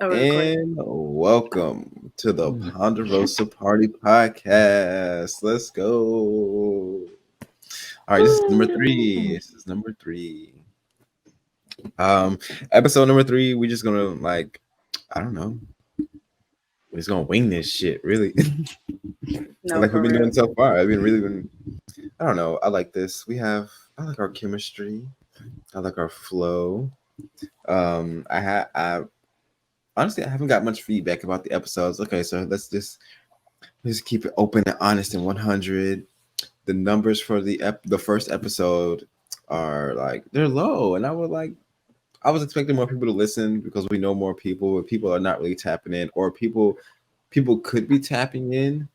Oh, we're recording. And welcome to the Ponderosa Party Podcast. Let's go. All right, this is number three. This is number three. Um, Episode number three. We're just gonna I don't know. We're just gonna wing this shit, really. No, Like for we've been real. doing so far. I've been really been. I don't know. I like this. I like our chemistry. I like our flow. I honestly I haven't got much feedback about the episodes. Okay, so let's keep it open and honest and 100. The numbers for the first episode are they're low, and I was expecting more people to listen because we know more people, but people are not really tapping in, or people could be tapping in,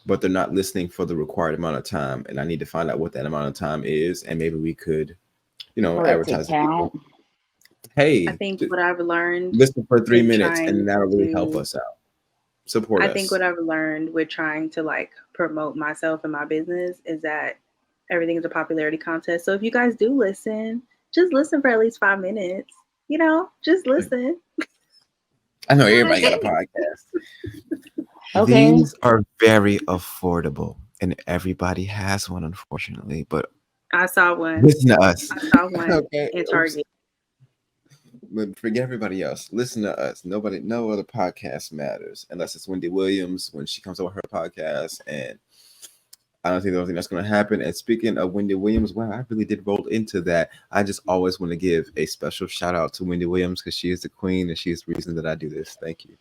but they're not listening for the required amount of time, and I need to find out what that amount of time is, and maybe we could, For it to advertise to count. people. I Hey, think what I've learned listen for 3 minutes, trying and that'll really help to, us out. Support I think us. what I've learned with trying to promote myself and my business is that everything is a popularity contest. So if you guys do listen, just listen for at least 5 minutes. Just listen. I know everybody got a podcast. Okay. These are very affordable, and everybody has one, unfortunately. But I saw one. listen to us. I saw one Okay. in Oops. Target. But forget everybody else. Listen to us. No other podcast matters unless it's Wendy Williams when she comes on her podcast. And I don't think the only thing that's going to happen. And speaking of Wendy Williams, wow, I really did roll into that. I just always want to give a special shout out to Wendy Williams because she is the queen and she is the reason that I do this. Thank you.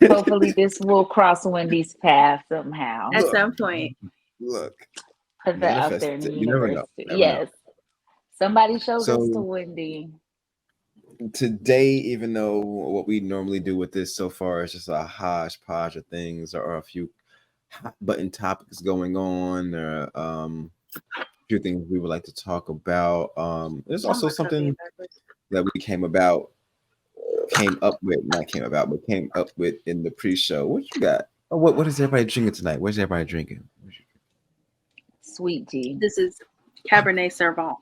Hopefully, this will cross Wendy's path somehow. At Look, some point. look, Put that out manifest there in the it. You never universe. know. Never know. Yes. Somebody shows us to So Wendy. today, even though what we normally do with this so far is just a hodgepodge of things or a few hot button topics going on, or a few things we would like to talk about. There's Oh also my God, something that we came up with in the pre-show. What you got? Oh, what is everybody drinking tonight? What's everybody drinking? Sweet tea. This is Cabernet Sauvignon.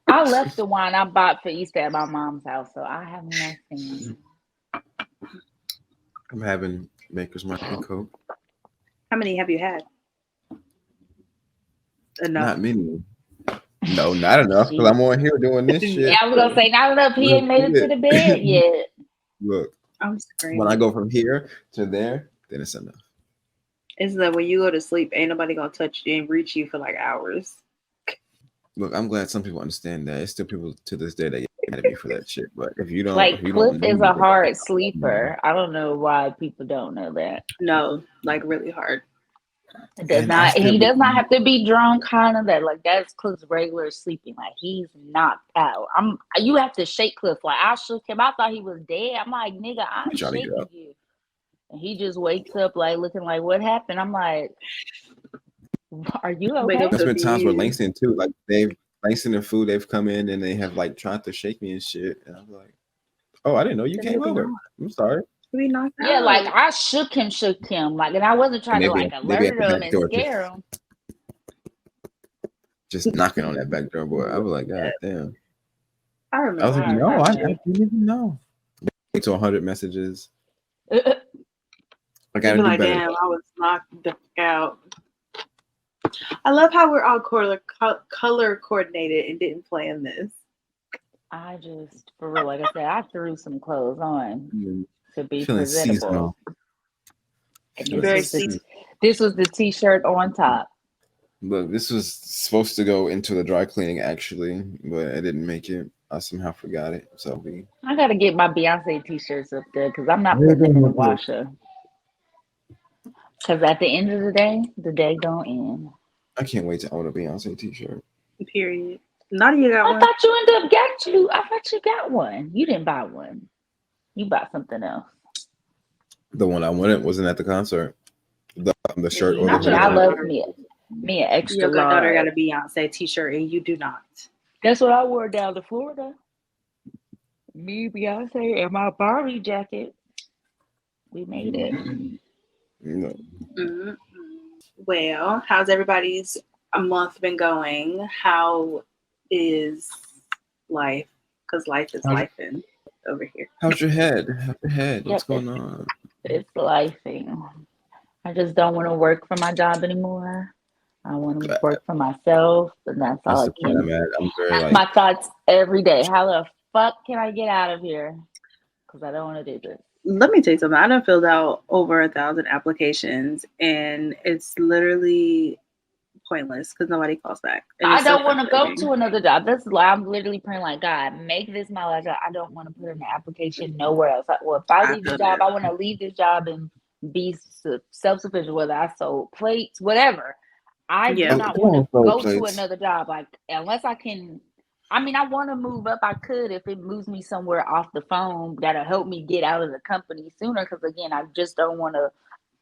I left the wine I bought for Easter at my mom's house, so I have nothing. I'm having Maker's Mark and Coke. How many have you had? Enough. Not many. No, not enough because I'm on here doing this shit. Yeah, I was gonna say not enough. He ain't made it to the bed yet. Look, I'm screaming. when I go from here to there, then it's enough. It's that when you go to sleep, ain't nobody gonna touch you and reach you for hours. Look, I'm glad some people understand that. It's still people to this day that get mad at me for that shit. But if you don't, Like if you Cliff don't is know a me, hard sleeper. I don't know why people don't know that. No, really hard. It does and I not. still He does not believe- have to be drunk. Kind of that. Like that's Cliff's regular sleeping. Like he's knocked out. You have to shake Cliff. Like I shook him. I thought he was dead. I'm like, nigga, I'm He trying to get shaking up. you. And he just wakes up like looking like, what happened? I'm like, are you Wake okay? up There's been times where confused. Langston too, Langston and Food, they've come in and they have tried to shake me and shit, and I'm like, oh, I didn't know you Then came he'll be over. knocked. I'm sorry. He'll be knocked Yeah, out. like I shook him, like, and I wasn't trying And to they be alert at the him back and door scare him. just knocking on that back door boy. I was like, God damn. I I remember. was like, Wow, no, I okay. didn't even know. To 100 messages. I You'd gotta be do like, better. damn, I was knocked the fuck out. I love how we're all color coordinated and didn't plan this. I just, for real, like I said, I threw some clothes on to be Feeling presentable. seasonal. And Feeling Very seasonal. this was the t-shirt on top. Look, this was supposed to go into the dry cleaning actually, but it didn't make it. I somehow forgot it. So I gotta get my Beyonce t-shirts up there because I'm not putting them in the washer. Because at the end of the day don't end. I can't wait to own a Beyonce t-shirt. Period. Nadia got I one. thought you got one. You didn't buy one. You bought something else. The one I wanted wasn't at the concert. The shirt or the Not hoodie. your I love daughter. me an extra Your goddaughter got large. a Beyonce t-shirt and you do not. That's what I wore down to Florida. Me, Beyonce, and my Barbie jacket. We made it. No. Mm-mm. Well, how's everybody's month been going? How is life? Because life is life. over here. How's your head? What's Yep, going on? it's life thing. I just don't want to work for my job anymore. I want to work for myself, and that's all That's I the point I'm can. at. I'm very That's like, my thoughts every day. How the fuck can I get out of here? Because I don't want to do this. Let me tell you something. I done filled out over 1,000 applications, and it's literally pointless because nobody calls back, and I it's so don't want to go frustrating. to another job. That's why I'm literally praying like, God, make this my last job. I don't want to put in an application nowhere else. Well, if I I leave the feel job, that. I want to leave this job and be self-sufficient, whether I sold plates, whatever. I do Yeah. oh, not come want on, to soul go to plates. another job. Like, unless I can, I mean, I want to move up. I could if it moves me somewhere off the phone that'll help me get out of the company sooner. Because again, I just don't want to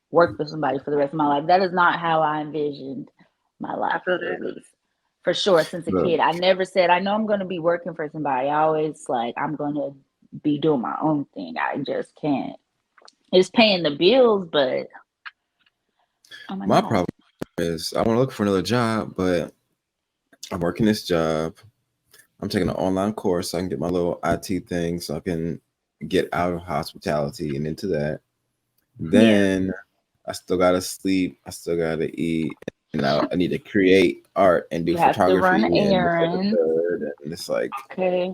work for somebody for the rest of my life. That is not how I envisioned my I life, feel that. at least for sure. Since a Look, kid, I never said I know I'm going to be working for somebody. I always like I'm going to be doing my own thing. I just can't. It's paying the bills, but oh my my god, problem is I want to look for another job, but I'm working this job. I'm taking an online course so I can get my little IT thing so I can get out of hospitality and into that. Yeah. Then I still gotta sleep. I still gotta eat. And I need to create art and do you have to run photography and this, that, and the errands. third. And it's like, Okay,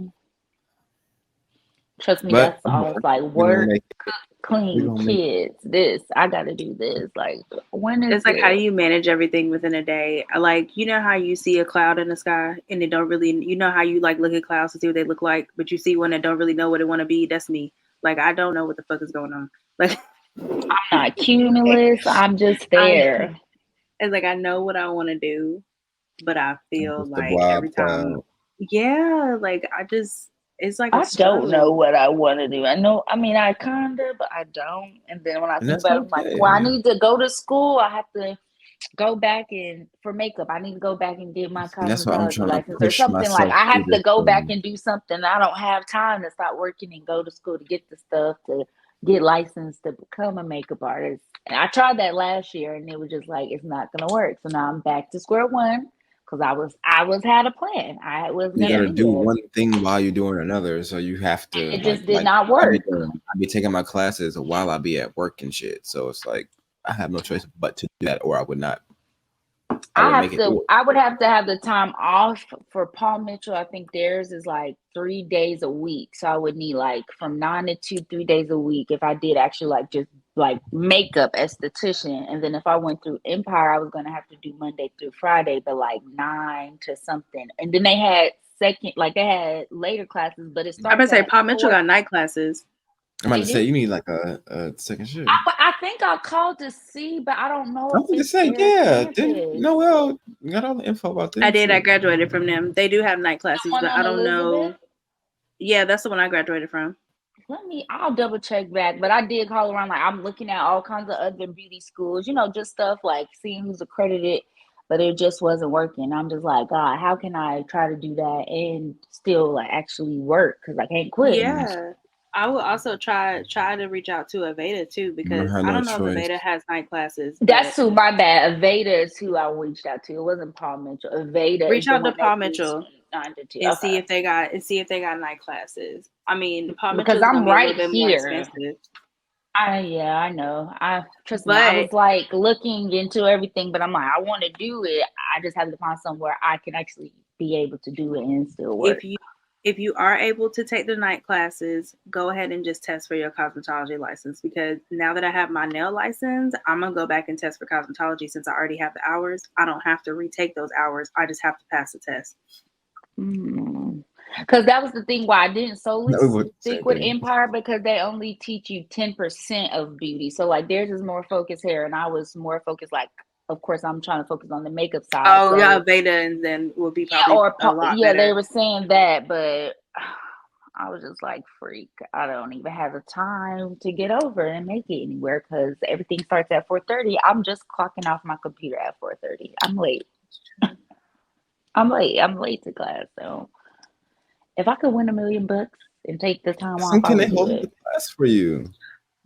trust me, but that's all. It's like we're gonna work, make we're clean, gonna make kids. This I got to do this. Like when is It's like, how do it? you manage everything within a day? Like, you know how you see a cloud in the sky and it don't really, you know how you like look at clouds to see what they look like, but you see one that don't really know what it want to be. That's me. Like, I don't know what the fuck is going on. Like, I'm not cumulus. I'm just I, there. it's like I know what I want to do, but I feel just a like every blob time, cloud. yeah, like I just, it's like a I don't know struggle. what I want to do. I know, I mean, I kinda, but I don't. And then when I And think that's about it, I'm like, well, I okay. need to go to school. I have to go back and for makeup, I need to go back and get my And that's why I'm cosmetology trying to license or push something. Like myself I through have to this go back thing. and do something. I don't have time to stop working and go to school to get the stuff to get licensed to become a makeup artist. And I tried that last year and it was just like it's not gonna work. So now I'm back to square one because I was had a plan. I was You gonna Yeah. gotta do do it. one thing while you're doing another. So you have to It just did like not I be work. doing I be taking my classes while I be at work and shit. So it's like I have no choice but to do that or I wouldn't make it through I would have to have the time off for Paul Mitchell. I think theirs is like 3 days a week. So I would need like from 9 to 2, 3 days a week if I did actually like just like makeup esthetician. And then if I went through Empire, I was gonna have to do Monday through Friday, but like 9 to something. And then they had they had later classes, but it I'm gonna starts say at Paul Mitchell 4. got night classes. I'm about They to say do. you need like a second shift. I think I called to see, but I don't know I if was it's just say, their yeah, didn't campus. Noel got all the info about I them did. I shit. graduated from them. They do have night The classes, one but I on don't Elizabeth. know. Yeah, that's the one I graduated from. I'll double check back. But I did call around, like I'm looking at all kinds of other beauty schools, just stuff like seeing who's accredited, but it just wasn't working. I'm just like, God, how can I try to do that and still like actually work? Because I can't quit. Yeah. I will also try to reach out to Aveda too, I because had I no don't know if choice. Aveda has night classes, but That's who my bad. Aveda is who I reached out to. It wasn't Paul Mitchell. Aveda reach is the out to one that Paul gives Mitchell you 9 to 2. and Okay. see if they got night classes. I mean, Paul Mitchell Because is gonna I'm be a little right bit more here. expensive, I know. I trust me. I but was like looking into everything, but I'm like, I want to do it. I just have to find somewhere I can actually be able to do it and still if work. you are able to take the night classes, go ahead and just test for your cosmetology license, because now that I have my nail license, I'm gonna go back and test for cosmetology since I already have the hours. I don't have to retake those hours. I just have to pass the test. Because that was the thing why I didn't solely No, it was the stick same with thing. Empire because they only teach you 10% of beauty. So like theirs is more focused here, and I was more focused. Like, of course, I'm trying to focus on the makeup side. Oh yeah, So Aveda and then will be yeah, probably a lot yeah, they better. were saying that, but I was just like, freak, I don't even have the time to get over and make it anywhere because everything starts at 4:30. I'm just clocking off my computer at 4:30. I'm late. I'm late. I'm late to class. So if I could win $1,000,000 and take the time So off, I can they would do hold the it. class for you?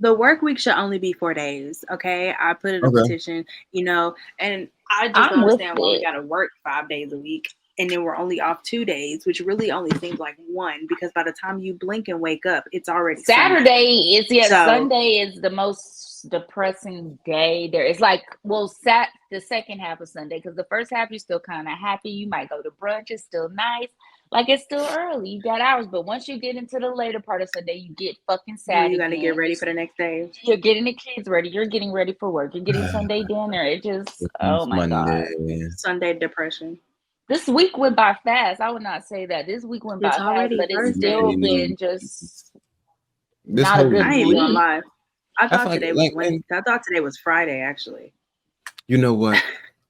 The work week should only be 4 days. Okay, I put in a Okay. petition, and I just don't I'm with understand why we it. got to work 5 days a week. and then we're only off 2 days, which really only seems like one because by the time you blink and wake up, it's already Saturday is So- Sunday is the most depressing day there. It's like the second half of Sunday, because the first half you're still kind of happy. You might go to brunch, it's still nice. Like it's still early, you got hours, but once you get into the later part of Sunday, you get fucking sad. You gotta get ready for the next day. You're getting the kids ready. You're getting ready for work. You're getting Sunday dinner. It just, oh my God. Sunday depression. This week went by fast. I would not say that. This week went by It's fast, already but it's Thursday. still been just This not a whole good I ain't week. gonna lie. I thought feel like- today was Wednesday. I thought today was Friday, actually. You know what?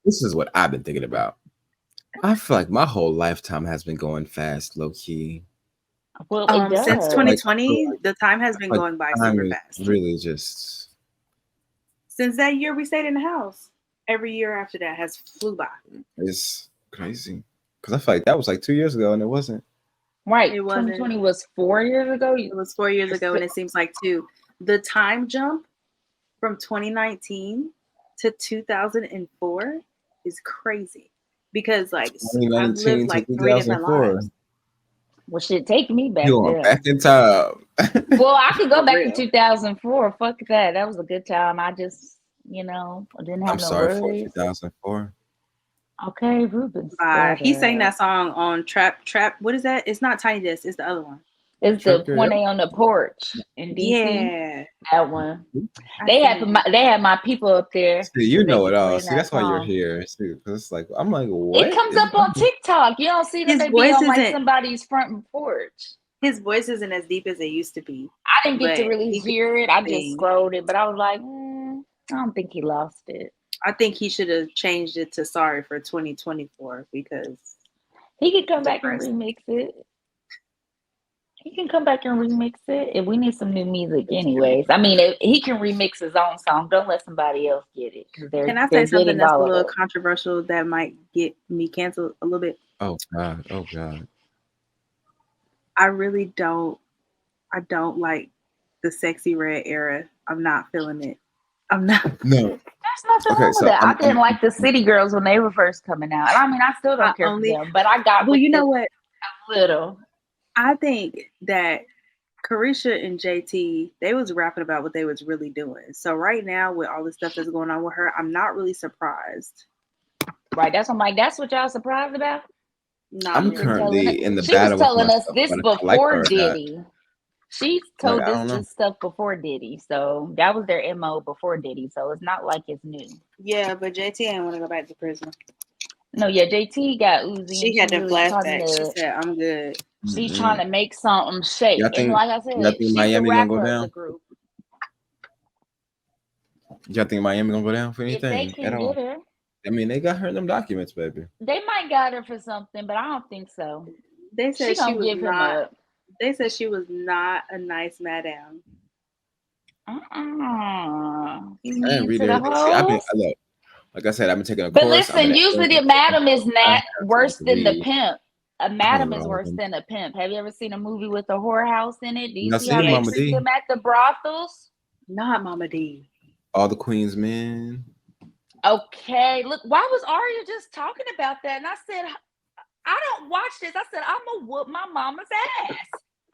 This is what I've been thinking about. I feel like my whole lifetime has been going fast, low key. Well, it does. Since 2020, Like, the time has been like, going by time super is fast. really just. Since that year we stayed in the house, every year after that has flew by. It's crazy. Because I feel like that was like 2 years ago and it wasn't. Right. It wasn't. 2020 was 4 years ago. It was 4 years ago, and it seems like 2. The time jump from 2019 to 2004 is crazy because, like, I've 2019 lived like to 3 different 2004. lives. Well, shit, take me back You there. going back in time. Well, I could go For back real. to 2004. Fuck that. That was a good time. I just, I didn't have I'm no sorry for worries. 2004. Okay, Ruben. He sang that song on Trap. What is that? It's not Tiny Desk. It's the other one. It's the Trap Girl. When They on the Porch in DC. Yeah. That one. I They seen had my people up there. See, you so they know could it all. play See, that that's why you're song. here. See, 'cause it's like I'm like, what? It comes up on TikTok. You don't see them. His They be voice on like isn't- somebody's front porch. His voice isn't as deep as it used to be. I didn't get to But really he hear it. I just sing. scrolled it, but I was like, I don't think he lost it. I think he should have changed it to Sorry for 2024 because He can come back and Depressed. remix it. He can come back and remix it. If we need some new music, anyways. I mean, if he can remix his own song. Don't let somebody else get it. can I say something that's a little controversial that might get me canceled a little bit? Oh God! Oh God! I really don't. I don't like the Sexy Red era. I'm not feeling it. I'm not. No. There's nothing Okay, wrong so with that. I I'm- didn't like the City Girls when they were first coming out. I mean, I still don't care for them, but I got Well, with you know it what? a little. I think that Carisha and JT, they was rapping about what they was really doing. So right now, with all the stuff that's going on with her, I'm not really surprised. Right. That's what I'm like. That's what y'all surprised about? Not I'm really. currently in the She battle was telling with us myself, this whether I like her before or not. Diddy. She told Like, I don't know. this stuff before Diddy. So that was their MO before Diddy. So it's not like it's new. Yeah, but JT ain't want to go back to prison. No, yeah, JT got Uzi. She had and the really flashback. She trying said, "I'm good." she's Mhm. trying to make something shake. Y'all And think- like I said, y'all think she's Miami the gonna go rapper of down? the group. Y'all think Miami gonna go down for If they anything at can all? get her, I mean, they got her in them documents, baby. they might got her for something, but I don't think so. They She said she gonna was give him not. up. They said she was not a nice madam. You I didn't mean read to the everything. See, hoes? look, like I said, I've been taking a But course. I'm listen, in usually that- the madam is not I worse have to than the read. pimp. A madam is know. worse than a pimp. Have you ever seen a movie with a whorehouse in it? Do you Now, see see how they Mama treat D. them at the brothels? Not Mama D. All the Queen's men. Okay, look, why was Arya just talking about that? And I said, I don't watch this. I said, I'm gonna whoop my mama's ass.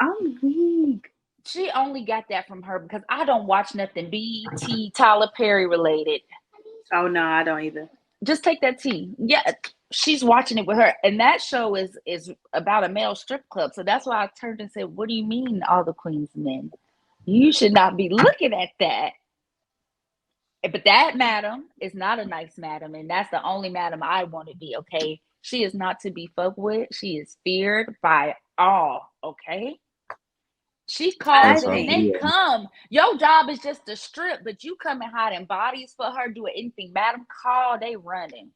I'm weak. She only got that from her because I don't watch nothing BET Tyler Perry related. Oh no, I don't either. Just take that tea. Yeah, she's watching it with her, and that show is about a male strip club. So that's why I turned and said, "What do you mean, all the Queen's men? You should not be looking at that." But that madam is not a nice madam, and that's the only madam I want to be. Okay, she is not to be fucked with. She is feared by all. Okay. She calls them and they come. Your job is just to strip, but you come and hide in bodies for her, doing anything. Madam call, they running.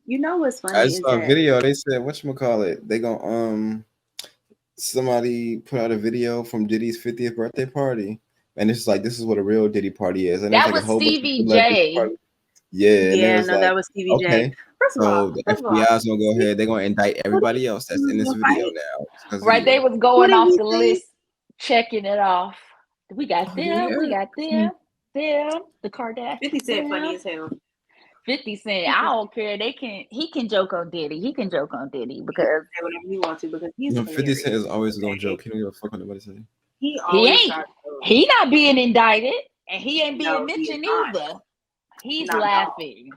You know what's funny? I just is saw a that video. They said, whatchamacallit? They gonna somebody put out a video from Diddy's 50th birthday party, and it's like, this is what a real Diddy party is. And That it's like was a whole Stevie bunch of J. Yeah, and yeah, then no, like, that was Stevie J. okay, First of so all, the FBI is gonna go ahead. They're gonna indict everybody else that's in this video now. 'cause of Right, you. they was going did off he the say? list, checking it off. We got Oh, them, yeah. we got them, the Kardashians. 50 Cent funny as hell. 50 Cent. I don't care. He can joke on Diddy. He can joke on Diddy because say whatever he wants to because he's 50 Cent is always okay. gonna joke. He don't give a fuck what nobody say. He always he not being indicted and he ain't being mentioned not. either. He's laughing.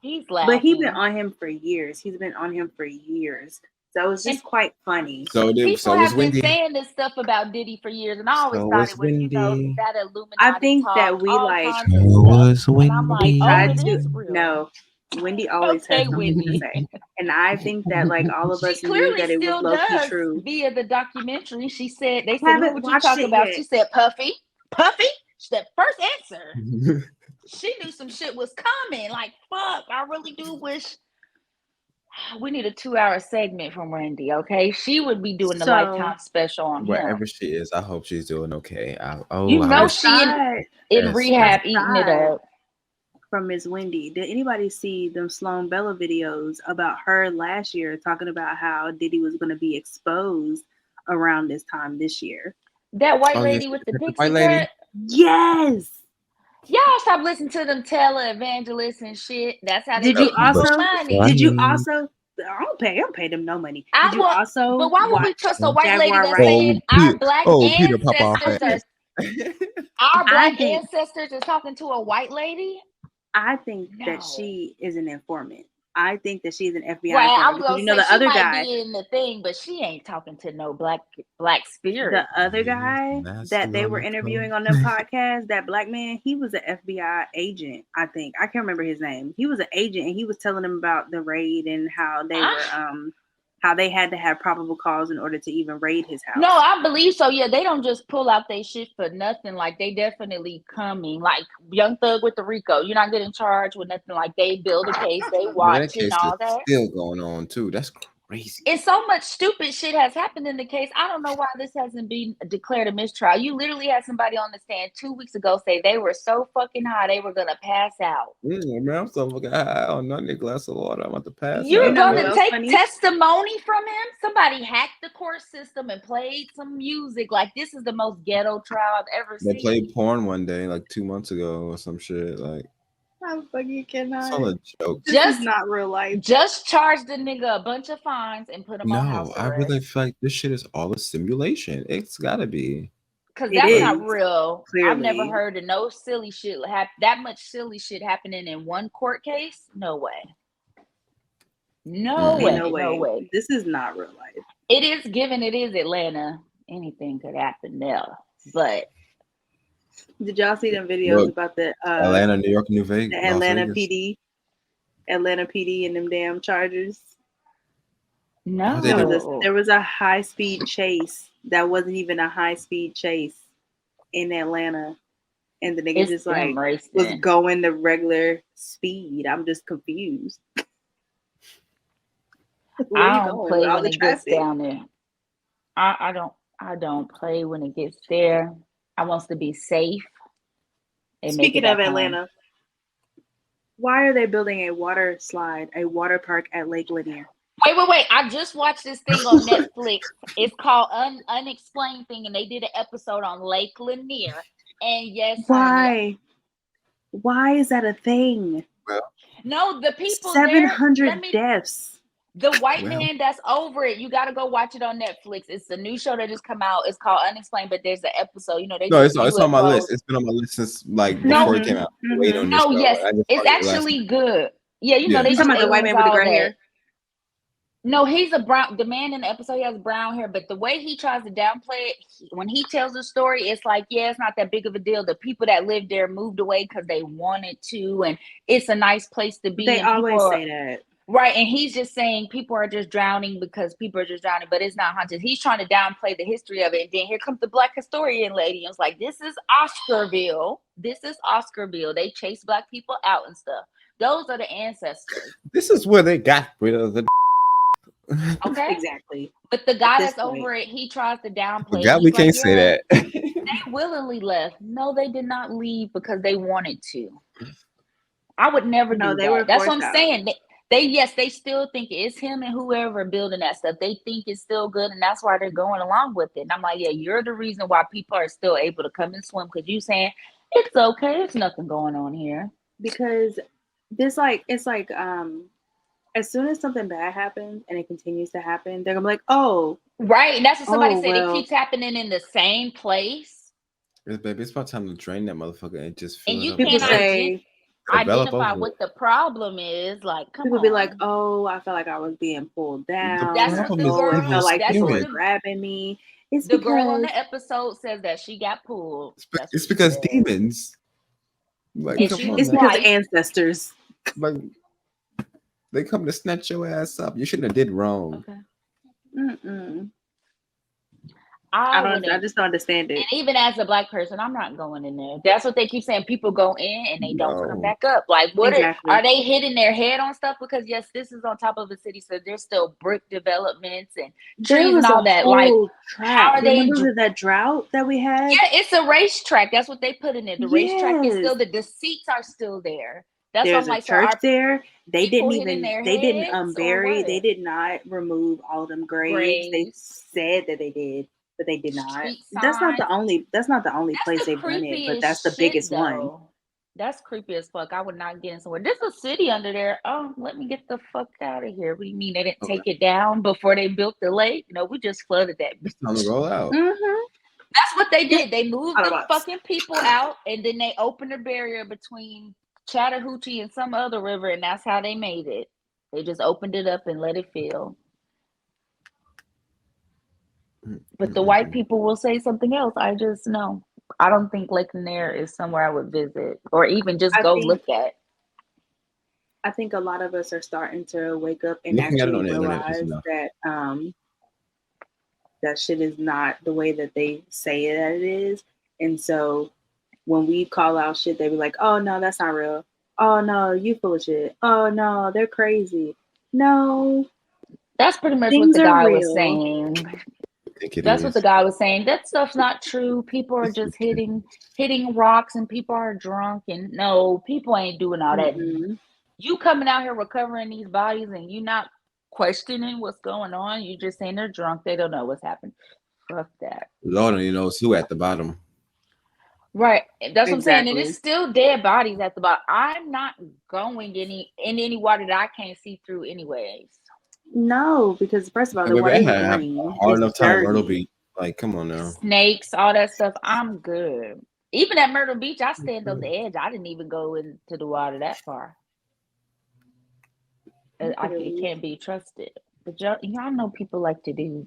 He's laughing. But he's been on him for years. So it's just quite funny. People have been saying this stuff about Diddy for years, and I always thought it was, that Illuminati I think talk, that we like. And I'm like, it is real. No, Wendy always has something to say, and I think that like all of us knew that it was low-key true. Via the documentary, they said, "Who would you talk about?" Yet. She said, Puffy. That first answer. She knew some shit was coming. Like, fuck, I really do wish we need a 2-hour segment from Randy, okay? She would be doing the Lifetime special on wherever him. she is. I hope she's doing okay. She in rehab eating it up. From Miss Wendy, did anybody see them Sloan Bella videos about her last year talking about how Diddy was going to be exposed around this time this year? That white lady with the pixie cut? Yes. Y'all stop listening to them televangelists and shit. That's how they Did you also? money. Did you also? I don't pay them no money. Did you also? But why would we trust a white lady that said our black ancestors? Our black ancestors are talking to a white lady. I think that she is an informant. I think that she's an FBI. Right, I was gonna say the other guy be in the thing, but she ain't talking to no black spirit. The other guy that they were interviewing on the podcast, that black man, he was an FBI agent. I think I can't remember his name. He was an agent, and he was telling them about the raid and how they were how they had to have probable cause in order to even raid his house. No, I believe so. Yeah, they don't just pull out their shit for nothing. Like, they definitely coming. Like, Young Thug with the RICO. You're not getting charged with nothing. Like, they build a case, they watch and all that. Still going on, too. That's crazy. And so much stupid shit has happened in the case. I don't know why this hasn't been declared a mistrial. You literally had somebody on the stand 2 weeks ago say they were so fucking high they were gonna pass out. Man, I'm so fucking high on nothing, glass of water. I'm about to pass out. You're gonna take testimony from him? Somebody hacked the court system and played some music. Like, this is the most ghetto trial I've ever seen. They played porn one day, like 2 months ago or some shit. Like, I fucking cannot. It's all a joke. This is not real life. Just charge the nigga a bunch of fines and put him on house arrest. I really feel like this shit is all a simulation. It's gotta be. Because that's not real. Clearly. I've never heard of no silly shit that much silly shit happening in one court case. No way. No way. This is not real life. It is, given it is Atlanta. Anything could happen there. But did y'all see them videos about the Atlanta, New York, New Vegas, the Atlanta PD, and them damn Chargers? No, there was a high speed chase that wasn't even a high speed chase in Atlanta, and the nigga just like was going the regular speed. I'm just confused. I don't play when it gets down there. I don't play when it gets there. I wants to be safe. Speaking of Atlanta, why are they building a water park at Lake Lanier? Wait. I just watched this thing on Netflix. It's called Unexplained Thing, and they did an episode on Lake Lanier. And yes, why is that a thing? No, the people 700 deaths. The white man that's over it, you got to go watch it on Netflix. It's a new show that just come out. It's called Unexplained, but there's an episode. It's on my list. It's been on my list since before it came out. It's actually good. Yeah, they talking about the white man with the gray hair. No, he's a brown. The man in the episode, he has brown hair, but the way he tries to downplay it, when he tells the story, it's like, it's not that big of a deal. The people that lived there moved away because they wanted to, and it's a nice place to be. They always say that. Right, and he's just saying people are just drowning because people are just drowning, but it's not haunted. He's trying to downplay the history of it, and then here comes the black historian lady, and it's like, this is Oscarville. They chase black people out and stuff. Those are the ancestors. This is where they got rid of the. Okay, exactly. But the guy that's over it, he tries to downplay. God, we can't say that. They willingly left. No, they did not leave because they wanted to. I would never do that. That's what I'm saying. They still think it's him and whoever building that stuff. They think it's still good, and that's why they're going along with it. And I'm like, you're the reason why people are still able to come and swim, because you saying it's okay, there's nothing going on here. Because This like it's like as soon as something bad happens and it continues to happen, they're gonna be like, Right. And that's what somebody said. It well, keeps happening in the same place. Baby, it's about time to drain that motherfucker and just And fill it you up people can't with life. say Develop identify over it. what the problem is. Like, come people be like, on. oh, I felt like I was being pulled The down. That's what problem the is Oh, it evil girl, felt like that's people what were spirit. grabbing me. It's the girl on because the episode says that she got pulled. That's It's what she because said. demons. Like, And come she on was it's now. because right. ancestors. Like, they come to snatch your ass up. You shouldn't have did wrong. Okay. Mm-mm. I I wouldn't. just don't understand And it. even as a black person, I'm not going in there. That's what they keep saying. People go in and they don't come No. back up. Like, what Exactly. are they hitting their head on stuff? Because yes, this is on top of a city, so there's still brick developments and There trees was and a all that. Like, whole how track. are they? Remember that drought that we had? Yeah, it's a racetrack. That's what they put in it. The racetrack is Yes. still the seats are still there. That's why I'm There's a like, so church are there. They people didn't hitting even their they didn't heads or unbury. They what? did not remove all them graves. They Graves, said that they did, but they did not. street signs. That's not the only place That's the they've done it, but that's the creepiest shit, biggest one. though. That's creepy as fuck. I would not get in somewhere. There's a city under there. Oh, let me get the fuck out of here. What do you mean they didn't Okay. take it down before they built the lake? No, we just flooded that. It's time to roll out. Mm-hmm. That's what they did. They moved the Autobots. fucking people out, and then they opened a barrier between Chattahoochee and some other river, and that's how they made it. They just opened it up and let it fill. But the white people will say something else. I just know. I don't think Lake Lanier is somewhere I would visit or even just I go think look at. I think a lot of us are starting to wake up and Looking at it actually on the internet is realize enough. that that shit is not the way that they say that it is. And so when we call out shit, they be like, "Oh no, that's not real. Oh no, you full of shit. Oh no, they're crazy." No, That's pretty much what things the are guy was real. saying. I think it That's what the is. guy was saying. That stuff's not true. People are just hitting rocks and people are drunk and no, people ain't doing all that. Mm-mm. You coming out here recovering these bodies and you not questioning what's going on. You just saying they're drunk. They don't know what's happened. Fuck that. Lord only knows who at the bottom. Right. That's what I'm saying. It Exactly. is still dead bodies at the bottom. I'm not going in any water that I can't see through anyways. No, because first of all, Like, the baby, I water is had a green. hard It's enough time at Myrtle dirty. Beach. Like, come on now. Snakes, all that stuff. I'm good. Even at Myrtle Beach, I stand on the edge. I didn't even go into the water that far. It can't be trusted. But y'all know people like to do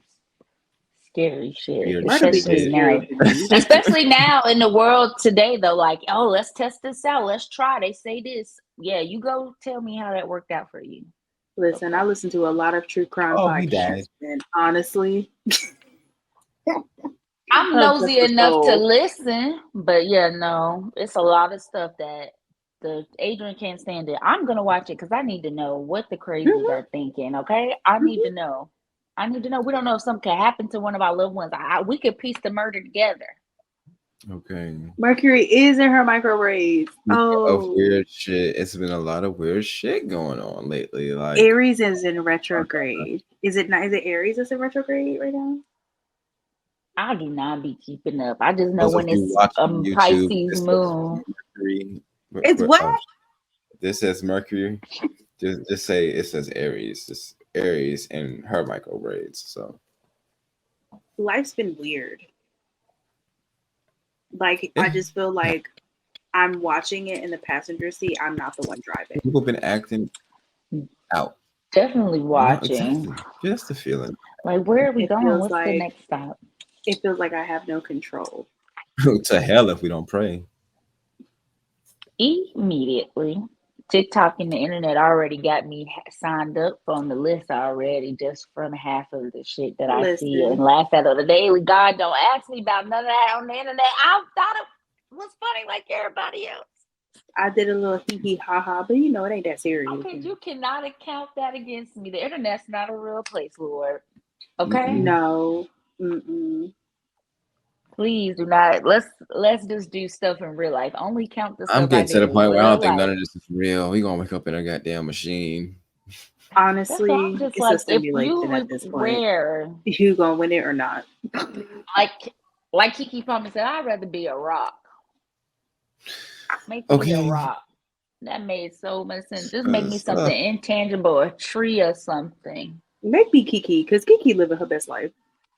scary shit, Weird Myrtle Beach is especially shit. now. scary to me. Especially now in the world today, though. Like, oh, let's test this out. Let's try. They say this. Yeah, you go tell me how that worked out for you. Listen, I listen to a lot of true crime Oh, he died. podcasts, and honestly, I'm oh, nosy just the enough to soul. listen, but yeah, no, it's a lot of stuff that the Adrian can't stand it. I'm gonna watch it because I need to know what the crazies Mhm, are thinking. Okay, I need mhm. to know. I need to know. We don't know if something could happen to one of our loved ones. We could piece the murder together. Okay. Mercury is in her microwaves. Of Oh, weird shit. It's been a lot of weird shit going on lately. Like, Aries is in retrograde. Is it not? Is it Aries that's in retrograde right now? I do not be keeping up. I just know those of when you it's watching YouTube, Pisces this says moon. Mercury. It's what? This says Mercury. Just say it says Aries. Just Aries and her micro braids. So Life's been weird. Like I just feel like I'm watching it in the passenger seat. I'm not the one driving. people been acting out. Definitely You know, watching. exactly. Just the feeling. Like, where are we It going? feels What's the like next stop? it feels like I have no control. To hell if we don't pray. Immediately. TikTok and the internet already got me signed up on the list already just from half of the shit that I see and Listen, laugh at on the daily. God, don't ask me about none of that on the internet. I thought it was funny like everybody else. I did a little hee hee ha ha, but you know it ain't that serious. Okay, you cannot account that against me. The internet's not a real place, Lord. Okay? Mm-mm. No. Mm-mm. Please do not. Let's just do stuff in real life. Only count the I'm stuff I getting to do the in point where I real don't think none life. of this is real. We gonna wake up in a goddamn machine. That's why Honestly, I'm just it's a like, if simulation you at this point. rare, You gonna win it or not? like Kiki Palmer said, I'd rather be a rock. Make me a Okay. rock. That made so much sense. Just make me Cause, something intangible, a tree or something. Maybe Kiki, because Kiki living her best life.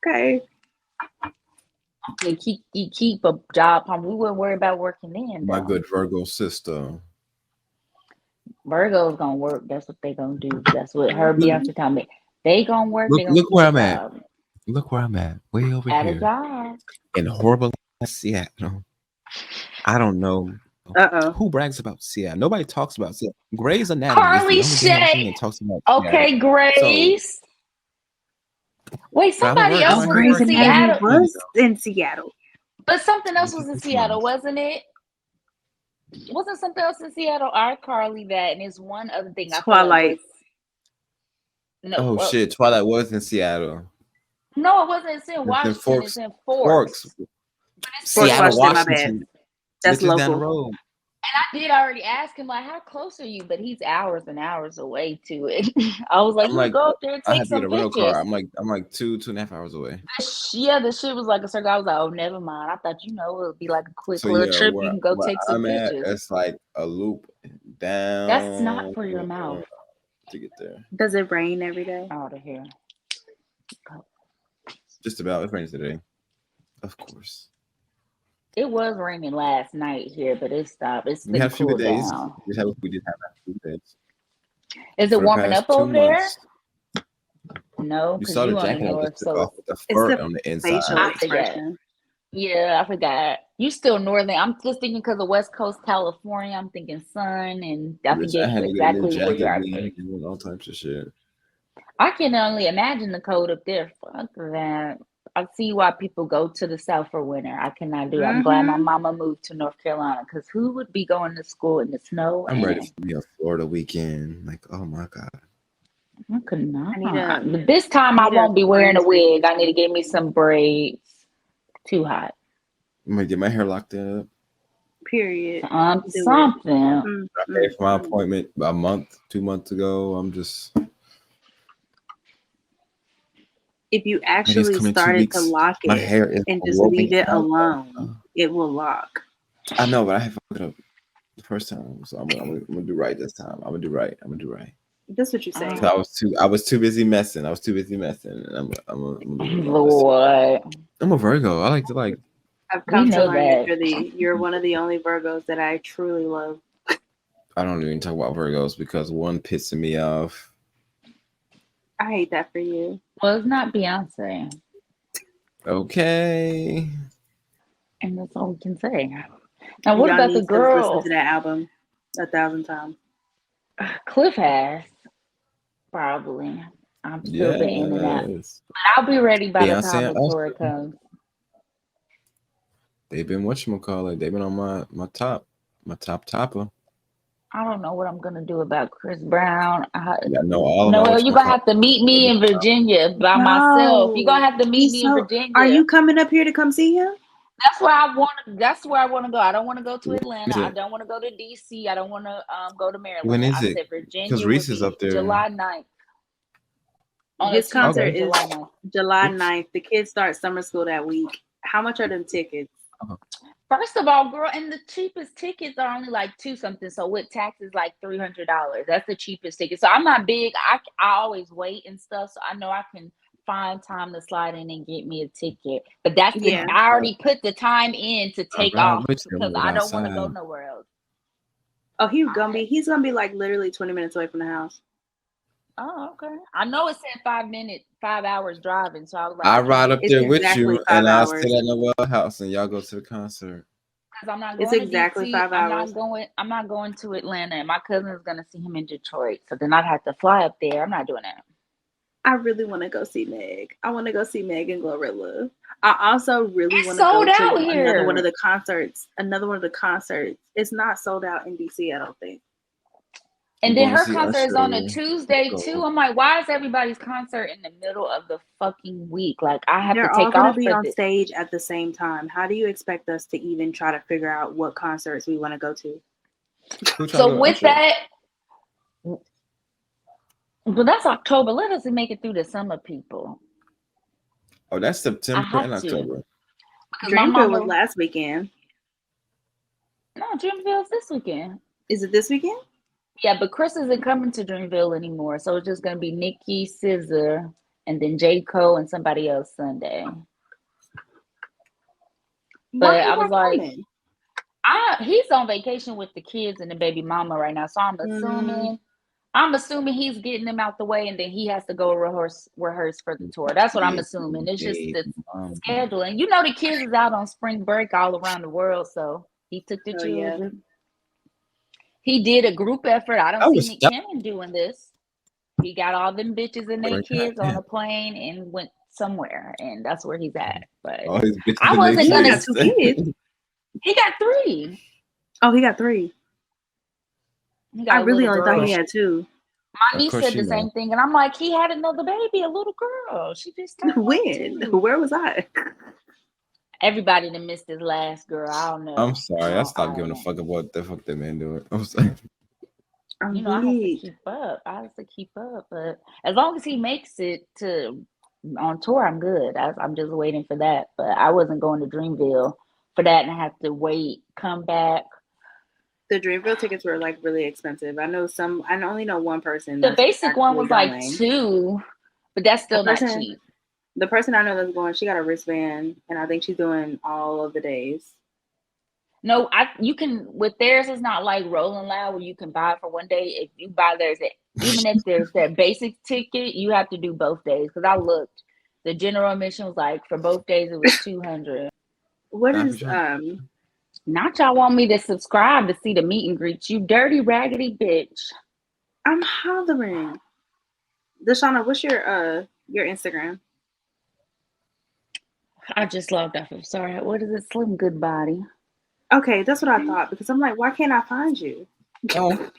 Okay. You keep a job. We wouldn't worry about working then. my Though. good Virgo sister. Virgo's gonna work. That's what they gonna do. That's what her Beyonce told me. They gonna work. Look, They gonna look keep where a I'm at. job. Look where I'm at. Way over At a here job. in horrible Seattle. I don't know who brags about Seattle. Nobody talks about Seattle. Grey's Anatomy is Carly the only damn thing Shay. that talks about Okay, Seattle. Grace. Wait, But I'm a somebody Virgo. else Oh, I'm was a Grey's in Virgo. Anatomy Seattle. was in Seattle. But something else Look was at in this Seattle, one. wasn't it? Wasn't something else in Seattle? I Carly that, and it's one other thing I feel like Twilight. was no. Oh Well, shit! Twilight was in Seattle. no, it wasn't. It's in It's in Washington. Forks. It's in Forks. Forks. But it's Forks, Seattle, Washington, my bad. Washington. That's Bitches down the local. road. I did already ask him like, how close are you? But he's hours and hours away to it. I was like, I'm you like, go up there and I take had to get some a rental pictures. car. I'm like 2.5 hours away. Yeah, the shit was like a circle. I was like, oh, never mind. I thought, it would be like a quick So little yeah, trip. You where, can go where take some I'm at, pictures. it's like a loop down. That's not for your mouth. To get there. Does it rain every day? Out of here. Just about. It rains today. Of course. It was raining last night here, but it stopped. It's We been had a few cooled days. down. We did have a few days. Is For it the warming past up 2 over there? months. No, You because saw the you on the jacket I north, just took so off with the It's fur the on the facial inside. I forgot. expression. Yeah, I forgot. You still northern. I'm just thinking because of West Coast California. I'm thinking sun, and I Bitch, forget I had to get a new exactly where you jacket are. and all types of shit. I can only imagine the cold up there. Fuck that. I see why people go to the South for winter. I cannot do it. I'm glad my mama moved to North Carolina because who would be going to school in the snow? I'm ready for me a Florida weekend. Like, oh my God. I could not. I need But this time I won't be wearing a wig. I need to get me some braids. Too hot. I'm gonna get my hair locked up. Period. Something. I paid for my appointment about 2 months ago. I'm just. If you actually started to lock my hair is it and just leave it alone, it will lock. I know, but I have fucked it up the first time, so I'm gonna do right this time. I'm gonna do right. That's what you say. So I was too busy messing. And Lord. I'm a Virgo. I like to like. I've come to learn that you're one of the only Virgos that I truly love. I don't even talk about Virgos because one pissing me off. I hate that for you. Well, it's not Beyonce. Okay. And that's all we can say. Now, what about the girl? Listen to that album 1,000 times. Cliff has. Probably. I'm still been in and out. But I'll be ready by the time the tour comes. They've been whatchamacallit. They've been on my topper. I don't know what I'm gonna do about Chris Brown. Noel, you're gonna have to meet me in Virginia by myself. You're gonna have to meet me in Virginia. Are you coming up here to come see him? That's where I want to go. I don't want to go to Atlanta. I don't want to go to DC. I don't want to go to Maryland. When is I it? said Virginia. Because Reese is up there. July 9th. His concert is July 9th. The kids start summer school that week. How much are them tickets? First of all, girl, and the cheapest tickets are only like $2 something. So with taxes, like $300. That's the cheapest ticket. So I'm not big. I always wait and stuff. So I know I can find time to slide in and get me a ticket. But that's I already put the time in to take off because I don't want to go nowhere else. Oh, he's gonna be like literally 20 minutes away from the house. Oh, okay. I know it said 5 hours driving, so I was like, I ride up there with you, and I'll sit at Noel's house, and y'all go to the concert. Because I'm not going to DC. 5 hours. I'm not going to Atlanta, and my cousin is gonna see him in Detroit. So then I'd have to fly up there. I'm not doing that. I really want to go see Meg. I want to go see Meg and Glorilla. I also really want to go to another one of the concerts. It's not sold out in DC, I don't think. And then her concert is on a Tuesday too. I'm like, why is everybody's concert in the middle of the fucking week? Like, I have to take off. They're all going to be on stage at the same time. How do you expect us to even try to figure out what concerts we want to go to? So with that, but that's October. Let us make it through the summer, people. Oh, that's September and October. Dreamville was last weekend. No, Dreamville's this weekend. Is it this weekend? Yeah, but Chris isn't coming to Dreamville anymore, so it's just gonna be Nikki, Scissor, and then J. Cole and somebody else Sunday. Why But he I was not like, coming? he's on vacation with the kids and the baby mama right now, so I'm assuming he's getting them out the way, and then he has to go rehearse for the tour. That's what I'm assuming. It's just the scheduling. You know, the kids is out on spring break all around the world, so he took the children. Yeah. He did a group effort. I don't see Nick Cannon doing this. He got all them bitches and their kids on a plane and went somewhere, and that's where he's at. But I wasn't gonna. Got 2 kids. He got 3. Oh, he got 3. I really only thought he had 2. My niece said the same thing, and I'm like, he had another baby, a little girl. She just when? Where was I? Everybody that missed his last girl. I don't know. I'm sorry. I stopped giving a fuck about what the fuck that man doing. I'm sorry. You know, I have to keep up. But as long as he makes it on tour, I'm good. I'm just waiting for that. But I wasn't going to Dreamville for that, and I have to wait, come back. The Dreamville tickets were like really expensive. I only know one person. The basic one was like $2, but that's still not cheap. The person I know that's going, she got a wristband, and I think she's doing all of the days. No, you can with theirs. It's not like Rolling Loud where you can buy it for one day. If you buy theirs, even if there's that basic ticket, you have to do both days. Because I looked, the general admission was like for both days it was $200. What is Not y'all want me to subscribe to see the meet and greet? You dirty raggedy bitch. I'm hollering. Deshauna, what's your Instagram? I just logged off. I'm sorry. What is it? Slim Good Body. Okay, that's what I thought, because I'm like, why can't I find you? Oh,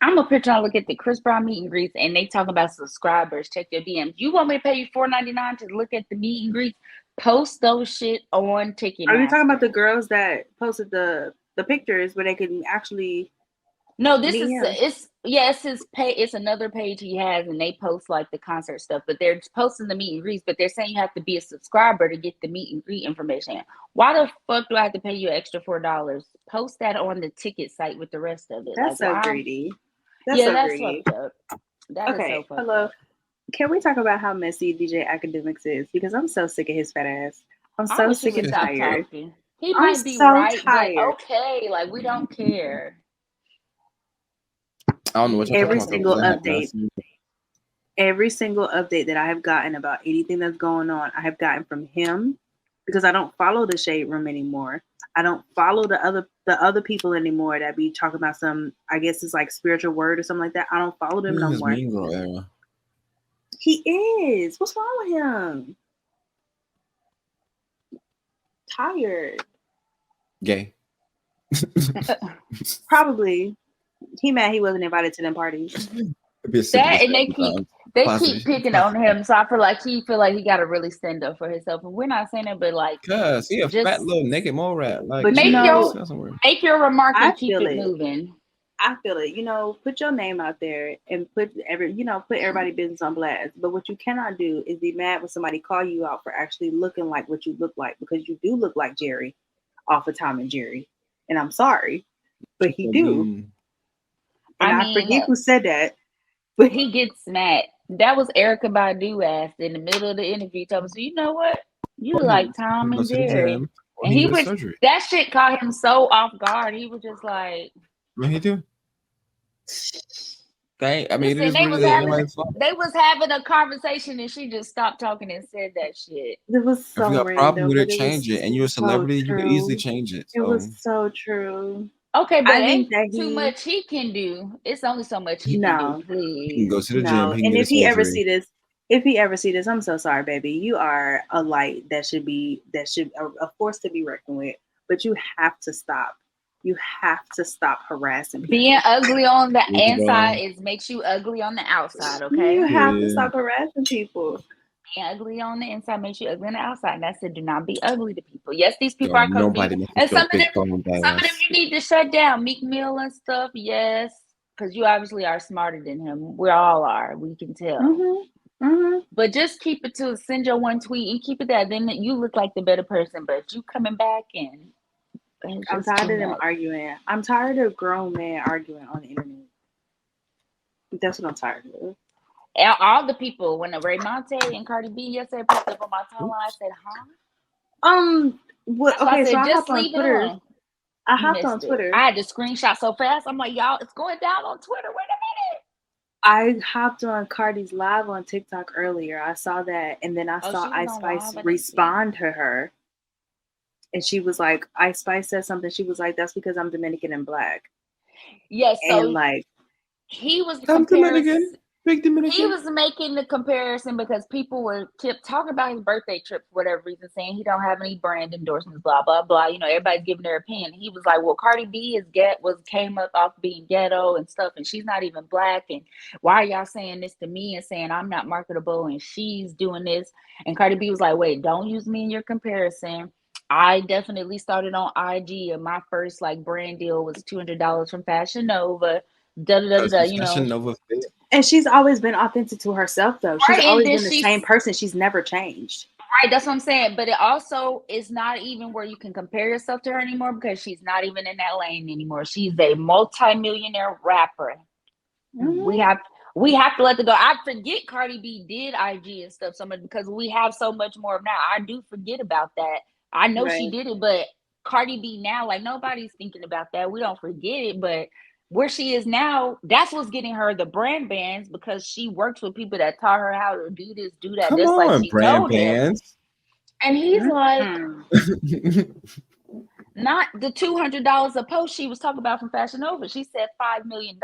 I'm a picture. I look at the Chris Brown meet and greets, and they talk about subscribers. Check your DMs. You want me to pay you $4.99 to look at the meet and greets? Post those shit on Ticketmaster. Are you talking about the girls that posted the pictures where they can actually? No, this is it's his page. It's another page he has, and they post like the concert stuff. But they're posting the meet and greets. But they're saying you have to be a subscriber to get the meet and greet information. Why the fuck do I have to pay you an extra $4? Post that on the ticket site with the rest of it. That's so greedy. That's fucked up. Okay, hello. Can we talk about how messy DJ Academics is? Because I'm so sick of his fat ass. I'm so sick and tired. He might be right, but okay, like we don't care. I don't know what every single update that I have gotten about anything that's going on, I have gotten from him, because I don't follow the Shade Room anymore. I don't follow the other people anymore that be talking about some, I guess it's like spiritual word or something like that. I don't follow them no more. Mean Girl era. He is. What's wrong with him? Tired. Gay. Probably. He mad he wasn't invited to them parties. That and they keep picking on him, so I feel like he got to really stand up for himself. And we're not saying it, but like, cause he a fat little naked mole rat. Like, but make your remark and keep it moving. I feel it. You know, put your name out there and put everybody's business on blast. But what you cannot do is be mad when somebody call you out for actually looking like what you look like, because you do look like Jerry off of Tom and Jerry. And I'm sorry, but he do. And I forget who said that. But he gets mad. That was Erykah Badu asked in the middle of the interview. Told me, so you know what? You look like Tom and Jerry. And that shit caught him so off guard. He was just like, what he do? I mean, they was having a conversation and she just stopped talking and said that shit. It was so random. If you got a problem with it, change it. And you're a celebrity, you can easily change it. So. It was so true. Okay, but ain't too much he can do. It's only so much he can do. Please. He can go to the gym. And if he ever see this, I'm so sorry, baby. You are a light that should a force to be reckoned with. But you have to stop. You have to stop harassing people. Being ugly on the inside makes you ugly on the outside. Okay, you have to stop harassing people. Being ugly on the inside makes you ugly on the outside. And I said, do not be ugly to people. Yes, these people are coming. And some of them you need to shut down. Meek Mill and stuff, yes. Because you obviously are smarter than him. We all are. We can tell. Mm-hmm. Mm-hmm. But just keep it send your one tweet and keep it there. Then you look like the better person. But you coming back and I'm tired of them arguing. I'm tired of grown men arguing on the internet. That's what I'm tired of. All the people, when Raymonte and Cardi B yesterday popped up on my timeline, I said, What? So I Okay, said, so I just hopped on leave it Twitter. alone. I You hopped on missed it. Twitter. I had to screenshot so fast. I'm like, y'all, it's going down on Twitter. Wait a minute. I hopped on Cardi's live on TikTok earlier. I saw that, and then I saw she was Ice on Spice live. I didn't see it. respond to her, and she was like, Ice Spice said something. She was like, "That's because I'm Dominican and black." Yes, so And like, he was I'm comparing. Dominican. Big Dominican. He was making the comparison because people were talking about his birthday trip for whatever reason, saying he don't have any brand endorsements, blah blah blah. You know, everybody's giving their opinion. He was like, "Well, Cardi B came up off being ghetto and stuff, and she's not even black. And why are y'all saying this to me and saying I'm not marketable and she's doing this?" And Cardi B was like, "Wait, don't use me in your comparison. I definitely started on IG, and my first like brand deal was $200 from Fashion Nova." You know. And she's always been authentic to herself, though. She's always been the same person. She's never changed. Right, that's what I'm saying. But it also is not even where you can compare yourself to her anymore because she's not even in that lane anymore. She's a multi-millionaire rapper. Mm-hmm. We have to let it go. I forget Cardi B did IG and stuff so much because we have so much more now. I do forget about that. I know she did it, but Cardi B now, like nobody's thinking about that. We don't forget it, but where she is now, that's what's getting her the brand bands because she works with people that taught her how to do this, do that. Come Just on, like she brand told bands. him. And he's like, not the $200 a post she was talking about from Fashion Nova. She said $5 million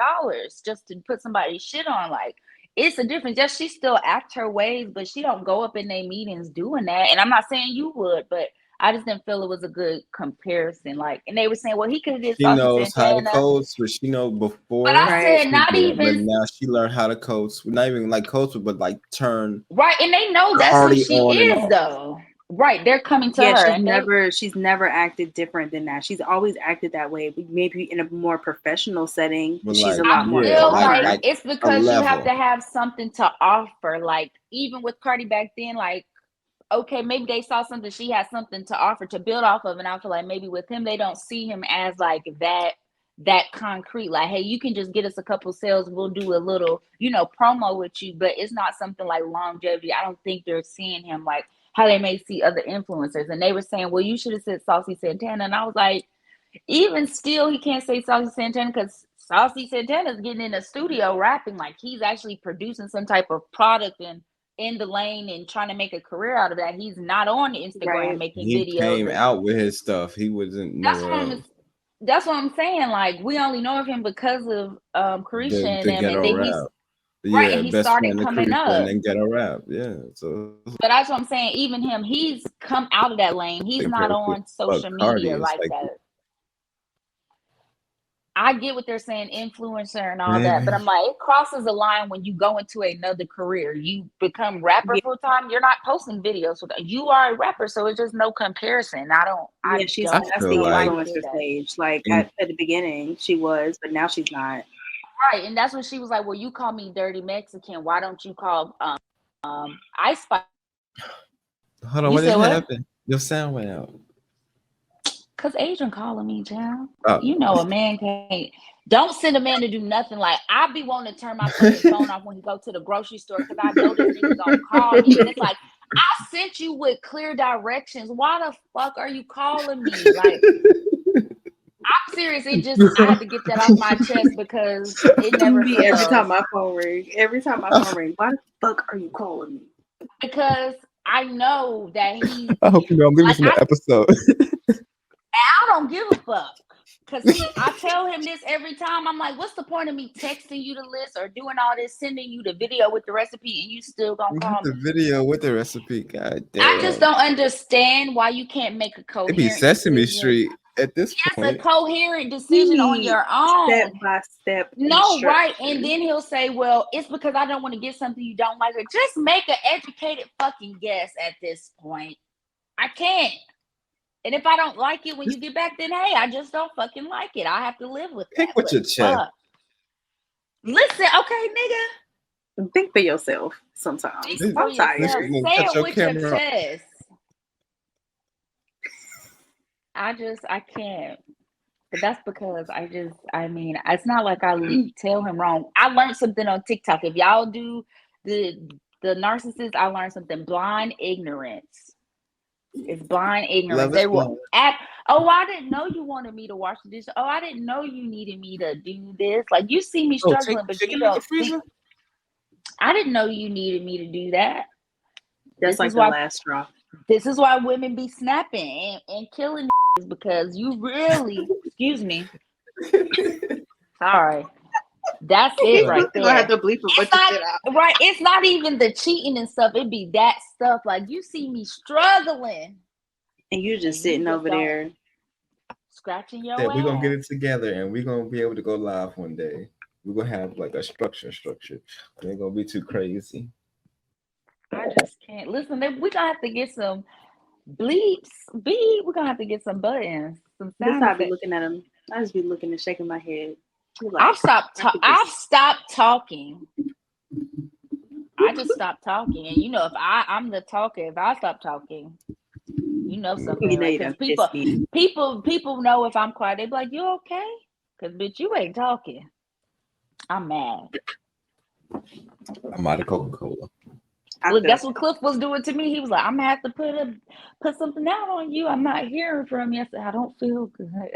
just to put somebody's shit on. Like, it's a difference. Yes, she still acts her ways, but she don't go up in their meetings doing that. And I'm not saying you would, but I just didn't feel it was a good comparison. Like, and they were saying, well, he could have did. She knows how to coach, but she know before. But I said not even. But now she learned how to coach. Not even like coach, but like turn. Right, and they know that's who she is, though. Right, they're coming to her. She's never acted different than that. She's always acted that way. Maybe in a more professional setting, but she's like, a lot more. Like it's because you have to have something to offer. Like even with Cardi back then, like. Okay, maybe they saw something, she has something to offer to build off of, and I feel like maybe with him they don't see him as like that concrete, like, hey, you can just get us a couple sales, we'll do a little, you know, promo with you, but it's not something like longevity. I don't think they're seeing him like how they may see other influencers. And they were saying, well, you should have said Saucy Santana, and I was like, even still he can't say Saucy Santana because Saucy Santana's getting in a studio rapping, like he's actually producing some type of product and in the lane and trying to make a career out of that. He's not on Instagram making videos. He came out with his stuff. He wasn't that's what I'm saying. Like we only know of him because of Carisha and them, and then he's right. And he started coming up and then ghetto rap. Yeah. So, but that's what I'm saying. Even him, he's come out of that lane. He's not on social media like that. I get what they're saying, influencer and all that, but I'm like, it crosses a line when you go into another career. You become rapper full time. You're not posting videos with you are a rapper, so it's just no comparison. She's past the influencer stage. Like at the beginning, she was, but now she's not. Right, and that's when she was like, "Well, you call me Dirty Mexican. Why don't you call Ice Spice?" Hold on, what did happen? Your sound went out. Cause Adrian calling me, child. You know a man can't. Don't send a man to do nothing. Like I be wanting to turn my fucking phone off when he go to the grocery store because I know this nigga gonna call me. And it's like I sent you with clear directions. Why the fuck are you calling me? Like I'm serious. It just I had to get that off my chest because it never be every time my phone rings. Every time my phone rings, why the fuck are you calling me? Because I know that he. I hope you don't leave us in the episode. I don't give a fuck. Cause I tell him this every time. I'm like, what's the point of me texting you the list or doing all this, sending you the video with the recipe, and you still gonna call me? The video with the recipe, god damn. I just don't understand why you can't make a coherent. It'd be Sesame Street at this point. It's a coherent decision on your own, step by step. No, right? And then he'll say, "Well, it's because I don't want to get something you don't like." Or just make an educated fucking guess at this point. I can't. And if I don't like it when you get back, then hey, I just don't fucking like it. I have to live with that. Pick with your chest. Listen, okay, nigga. Think for yourself sometimes. I'm tired. Say it with your chest. I can't. But that's because I mean, it's not like I tell him wrong. I learned something on TikTok. If y'all do the narcissist, I learned something. Blind ignorance. It's blind ignorance. Love is They will blind. act, oh, I didn't know you wanted me to wash the dishes. Oh, I didn't know you needed me to do this. Like, you see me Oh, struggling, take but chicken you out the don't think, freezer. I didn't know you needed me to do that. That's This like is the why last straw. this is why women be snapping and killing because you really, excuse me, sorry. That's it right We're gonna have there. to bleep a bunch It's of not shit out. right. It's not even the cheating and stuff. It be that stuff. Like, you see me struggling, And you're and just you sitting just over don't there. scratching your That we're gonna get ass. it together and we're gonna be able to go live one day. We're gonna have like a structure. It ain't gonna be too crazy. I just can't listen. We're gonna have to get some bleeps. Beep. We're gonna have to get some buttons, some This sound how I be effects. looking at him. I just be looking and shaking my head. Be like, I've stopped. I could I've just- stopped talking. I just stopped talking, and you know, if I'm the talker, if I stop talking, you know something you know right? you Because done pissed me. people know if I'm quiet. They be like, "You okay?" Because bitch, you ain't talking. I'm mad. I'm out of Coca-Cola. Look, feel that's what Cliff was doing to me. He was like, "I'm gonna have to put something out on you. I'm not hearing from you." I said, "I don't feel good."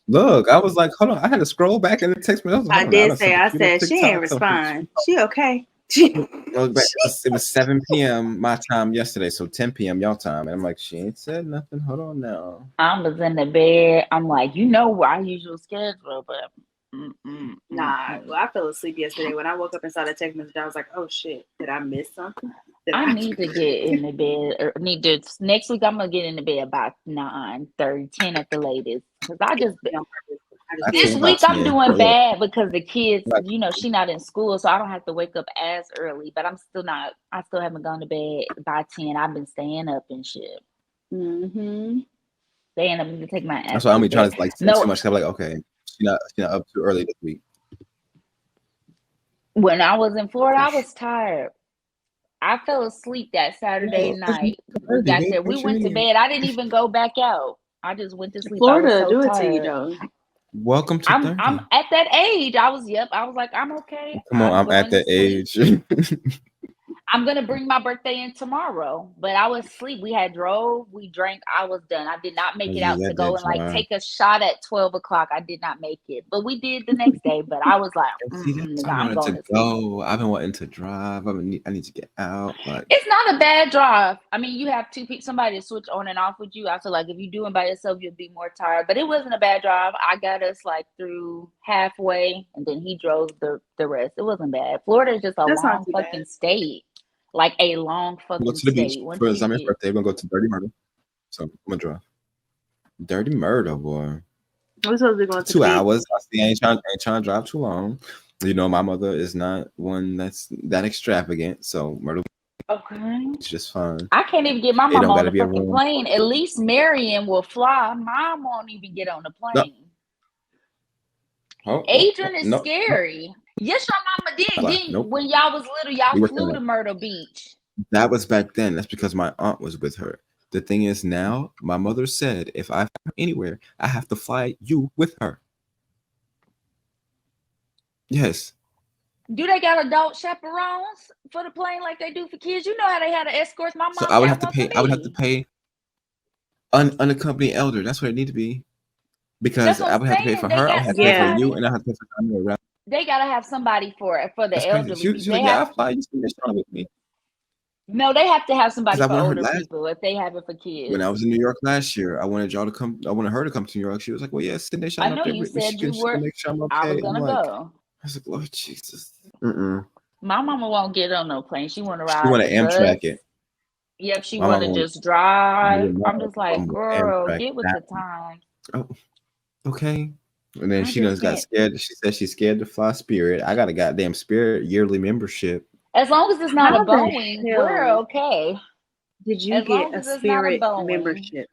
Look, I was like, hold on. I had to scroll back in the text message. I did say, I said, she ain't respond. She okay. It was 7 p.m. my time yesterday, so 10 p.m. y'all time. And I'm like, she ain't said nothing. Hold on now. I was in the bed. I'm like, you know our usual schedule, but Nah, well, I fell asleep yesterday. When I woke up and saw the text message, I was like, oh shit, did I miss something? I need to get in the bed. Or next week. I'm gonna get in the bed about 9:30, 10 at the latest. Because this week I'm doing bad because the kids, you know, she not in school, so I don't have to wake up as early. But I still haven't gone to bed by 10. I've been staying up and shit. Mm-hmm. Staying up to take my ass. That's why I'm be trying to like say too much. I'm like, okay, she's not up too early this week. When I was in Florida, I was tired. I fell asleep that Saturday night. We got there. We went to bed. I didn't even go back out. I just went to sleep. Florida, I was so do it tired. to you though. Welcome to 30. I'm at that age. I was like, I'm okay. Come on, I'm at that age. I'm gonna bring my birthday in tomorrow, but I was asleep. We drank. I was done. I did not make it out to go and like take a shot at 12 o'clock. I did not make it, but we did the next day. But I was like, I'm going to go. I've been wanting to drive. I need to get out. Like, it's not a bad drive. I mean, you have two people, somebody to switch on and off with you. I feel like if you're doing by yourself, you'll be more tired. But it wasn't a bad drive. I got us like through halfway, and then he drove the rest. It wasn't bad. Florida is just a long fucking state. Like a long fucking go to the beach for Zami's birthday. We're gonna go to Dirty Murder. So I'm gonna drive. Dirty Murder, boy. We're supposed to be going to 2 hours. I ain't trying to drive too long. You know, my mother is not one that's that extravagant. So Murder. Okay. It's just fine. I can't even get my mom on the fucking plane. At least Marion will fly. Mom won't even get on the plane. No. Adrian is scary. Yes, your mama did. When y'all was little, y'all flew to Myrtle Beach. That was back then. That's because my aunt was with her. The thing is now, my mother said, if I fly anywhere, I have to fly you with her. Yes. Do they got adult chaperones for the plane like they do for kids? You know how they had to escort my mom. So I would have to pay. I would have to pay unaccompanied elder. That's what it need to be. Because I would have to pay for her. I would have to pay for you, and I have to pay for they gotta have somebody for the elderly. She was like, "Yeah, I'll fly. You spend this time with me." No, they have to have somebody for older people if they have it for kids. When I was in New York last year, I wanted y'all to come. I wanted her to come to New York. She was like, "Well, yeah, Cindy, I know you said you were. Make sure I'm okay." I was gonna go. I was like, "Lord Jesus." My mama won't get on no plane. She want to ride. She want to Amtrak it. Yep, she want to just drive. I'm just like, girl, get with the time. Oh, okay. And then she just got scared. She said she's scared to fly Spirit. I got a goddamn Spirit yearly membership. As long as it's not a Boeing, we're okay. Did you get a Spirit membership?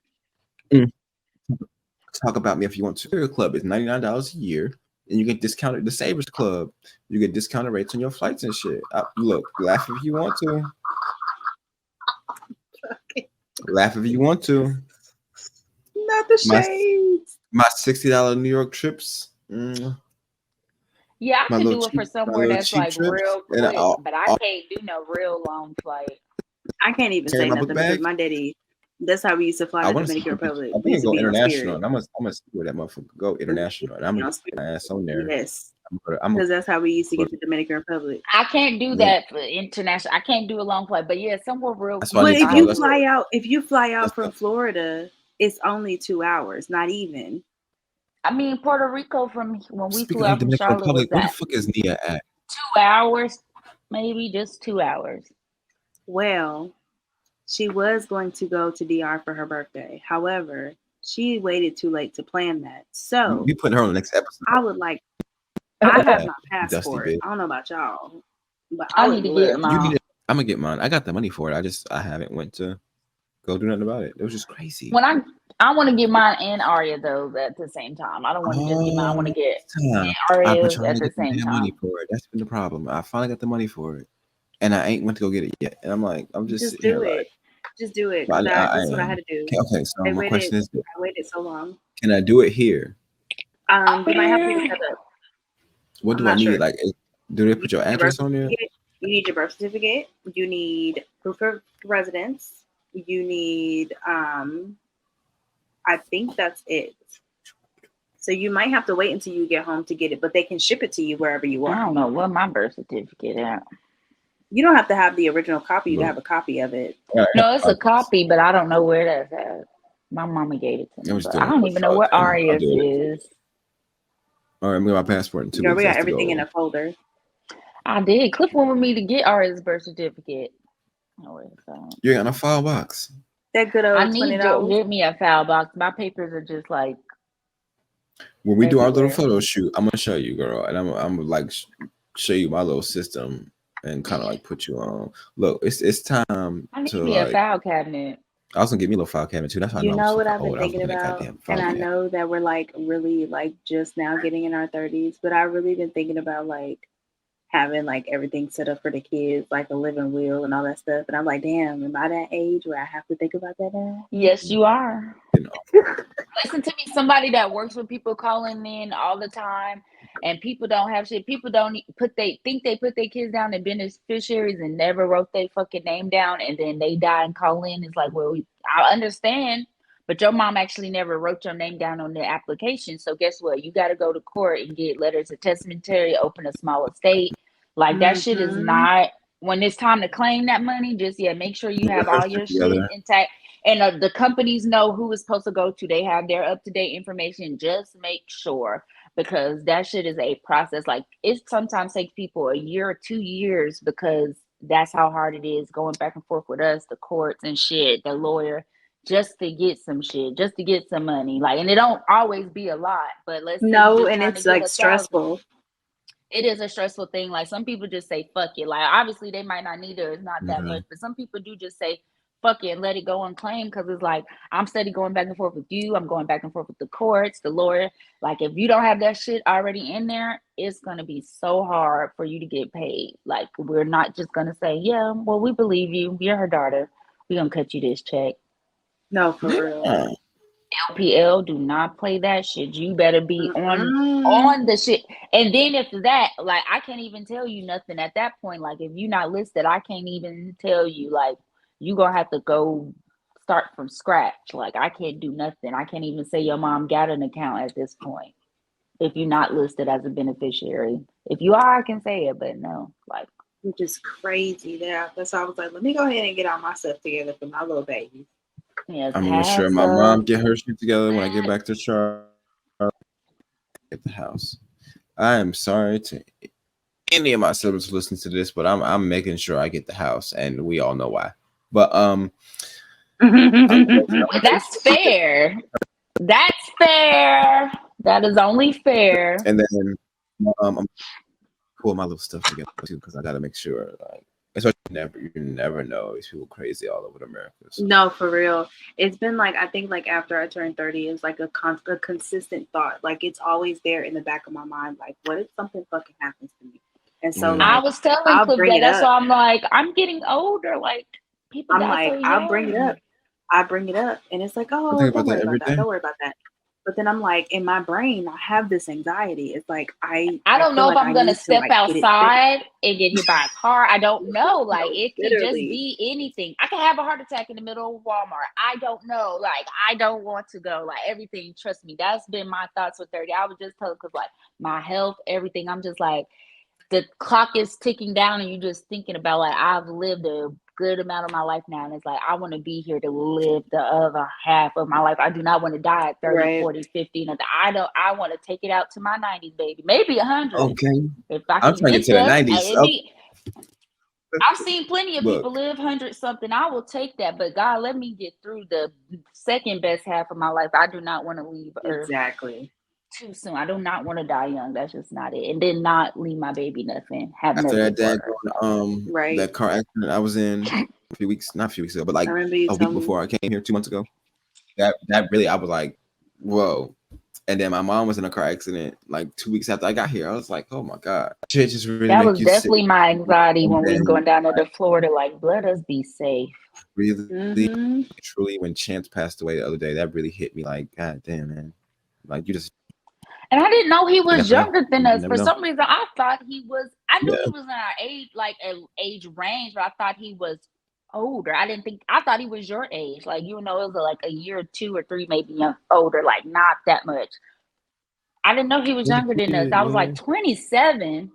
Talk about me if you want to. Spirit Club is $99 a year, and you get discounted. The Savers Club, you get discounted rates on your flights and shit. Look, laugh if you want to. Laugh if you want to. shades. My $60 New York trips. Yeah, I My could little do it for cheap, my somewhere little that's cheap like trips, real and quick, but I can't do no real long flight. I can't even carry say my book nothing because bag. my daddy. That's how we used to fly I to want to see Dominican some pictures. Republic. I We think used it to go be on international, Spirit. and I'm gonna see where that motherfucker go international, and I'm We gonna on get Spirit. my ass on there. Yes, I'm gonna because that's how we used to go get to Dominican Republic. I can't do to. that for international. I can't do a long flight, but yeah, somewhere real That's why I But quick. need to if go. I you Let's would. fly out, let's from go. Florida, it's only 2 hours, not even. I mean, Puerto Rico from when we flew Speaking of out from Dominican Charlotte was Republic, where the that fuck is Nia at? 2 hours, maybe just 2 hours. Well, she was going to go to DR for her birthday. However, she waited too late to plan that. So We putting her on the next episode. I would like. I have Yeah, my Dusty passport. bitch. I don't know about y'all, but I I would need to get love. You need mine. it. I'm gonna get mine. I got the money for it. I haven't went to go do nothing about it. It was just crazy. When I want to get mine and Aria though at the same time. I don't want to just get mine. I All want to get the time. I've been Aria's trying at to the get the same damn money time. for it. That's been the problem. I finally got the money for it, and I ain't went to go get it yet. And I'm like, I'm just Just sitting here do like, it. Just do it but because I this is what I am. had to do. Okay, so I my waited. question is, this. I waited so long. Can I do it here? You might have to get set up. What I'm do I not need? sure. Like, do they You put your need your birth address on there? certificate. You need your birth certificate. You need proof of residence. You need I think that's it. So you might have to wait until you get home to get it, but they can ship it to you wherever you I are. don't know what my birth certificate at. You don't have to have the original copy. You can Look, have a copy of it. No, it's a copy, but I don't know where that's at. My mama gave it to I'm me, just but I doing don't it. even know Oh, where damn, I'll Aria's do it. is. All right, I'm getting my passport in 2 Girl, weeks. we got That's the everything in goal. a folder. I did. Cliff wanted me to get Aria's birth certificate. Oh, wait, so You ain't got no file box. That good I old need to $20. get me a file box. My papers are just like When we do our little everywhere. photo shoot, I'm gonna show you, girl, and I'm gonna like show you my little system and kind of like put you on. Look, it's time I need to me a like. file cabinet. I was gonna get me a little file cabinet too. That's why I You know I was know what fucking I've been old. I was thinking looking at about? goddamn file And I cabinet. know that we're like really like just now getting in our 30s, but I've really been thinking about like having like everything set up for the kids, like a living will and all that stuff. And I'm like, damn, am I that age where I have to think about that now? Yes, you are. You know, Listen to me, somebody that works with people calling in all the time, and people don't have shit. People don't put they put their kids down in beneficiaries and never wrote their fucking name down, and then they die and call in. It's like, well, I understand, but your mom actually never wrote your name down on the application. So guess what? You got to go to court and get letters of testamentary, open a small estate. Like that shit is Mm-hmm. not. When it's time to claim that money, just make sure you have all your shit together. intact. And the companies know who it's supposed to go to. They have their up-to-date information. Just make sure, because that shit is a process. Like it sometimes takes people a year or 2 years, because that's how hard it is going back and forth with us, the courts and shit, the lawyer, just to get some shit, just to get some money. Like, and it don't always be a lot, but let's say No, you're and trying to it's get like 1,000. stressful. It is a stressful thing. Like some people just say fuck it. Like obviously they might not need it, it's not that much, but some people do just say fuck it and let it go unclaimed, because it's like I'm steady going back and forth with you. I'm going back and forth with the courts, the lawyer. Like if you don't have that shit already in there, it's gonna be so hard for you to get paid. Like we're not just gonna say, yeah, well, we believe you. You're her daughter. We're gonna cut you this check. No, for real. Yeah. LPL, do not play that shit. You better be Mm-mm. on the shit. And then after that, like I can't even tell you nothing at that point. Like if you're not listed, I can't even tell you. Like you gonna have to go start from scratch. Like I can't do nothing. I can't even say your mom got an account at this point if you're not listed as a beneficiary. If you are, I can say it, but no. Like Which is crazy. That's why I was like, let me go ahead and get all my stuff together for my little baby. yeah, I'm gonna sure my CASA. mom get her shit together when I get back to Charlotte at the house. I am sorry to any of my siblings listening to this, but I'm making sure I get the house, and we all know why. But That's fair. That's fair. That is only fair. and then I'm pull my little stuff together too, because I gotta make sure, like, especially you never know, these people crazy all over America. So. No, for real. It's been like, I think like after I turned 30, it's like a consistent thought. Like it's always there in the back of my mind. Like, what if something fucking happens to me? And so Yeah. I like, was telling I'll Cliff bring that. it That's up. why I'm like, I'm getting older. Like people I'm die like, so I'll bring it young. up. I bring it up and it's like, I oh, think don't about worry that about every that. day. Don't worry about that. But then I'm like, in my brain, I have this anxiety. It's like I I don't feel know if like I I'm gonna need to step like get it fixed. outside and get hit by a car. I don't know. Like No, it could just literally. be anything. I could have a heart attack in the middle of Walmart. I don't know. Like I don't want to go. Like everything. Trust me, that's been my thoughts with 30. I was just telling because like my health, everything. I'm just like the clock is ticking down, and you're just thinking about like I've lived a good amount of my life now, and it's like I want to be here to live the other half of my life. I do not want to die at 30, Right. 40, 50. I want to take it out to my 90s, baby. Maybe 100. Okay. If I I'm can trying to get get to the there. 90s. I've seen plenty of people Look, live 100 something. I will take that, but God, let me get through the second best half of my life. I do not want to leave Earth Exactly. too soon. I do not want to die young. That's just not it. And then not leave my baby nothing. Have after nothing that for her. Right. that car accident I was in not a few weeks ago, but like I remember you a week telling me. before I came here 2 months ago. That really, I was like, whoa. And then my mom was in a car accident like 2 weeks after I got here. I was like, oh my God. Shit just really That make was you sick. definitely my anxiety And when we was then, going down to Florida. Like, let us be safe. really, Mm-hmm. truly, when Chance passed away the other day, that really hit me like, God damn, man. Like, you just. And I didn't know he was never know. younger than You us. never For know. some reason, I thought he was. I knew Yeah. he was in our age, like age range, but I thought he was older. I didn't think. I thought he was your age. Like it was like a year or 2 or 3, maybe older. Like not that much. I didn't know he was younger than us. I was like 27.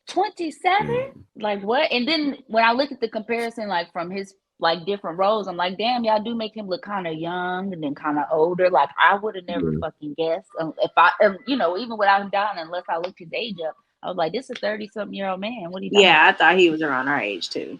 27? Like what? And then when I look at the comparison, like from his like different roles, I'm like, damn, y'all do make him look kind of young and then kind of older. Like I would have never fucking guessed if I, even without him dying, unless I looked his age up. I was like, this is a 30-something-year-old man. What are you talking Yeah, about? I thought he was around our age too.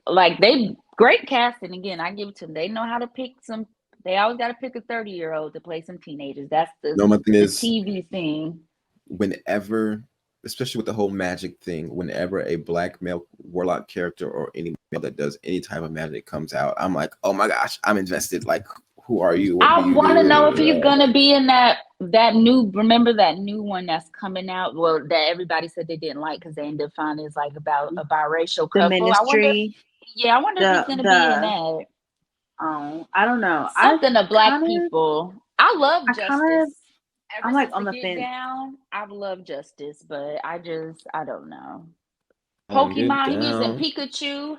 Like they great casting. Again, I give it to them. They know how to pick some. They always got to pick a 30-year-old to play some teenagers. That's My thing is, TV thing. Whenever, especially with the whole magic thing, whenever a black male warlock character or any male that does any type of magic comes out, I'm like, oh my gosh, I'm invested. Like, who are you? What I do you want to do? know if he's gonna be in that new. Remember that new one that's coming out? Well, that everybody said they didn't like because they ended up finding it's like about a biracial The couple. I wonder. Ministry. I wonder if he's gonna be in that. I don't know. Something of black people. I love Justice. I'm like on the fence. Down, I've loved Justice, but I don't know. Pokemon. He was in Pikachu.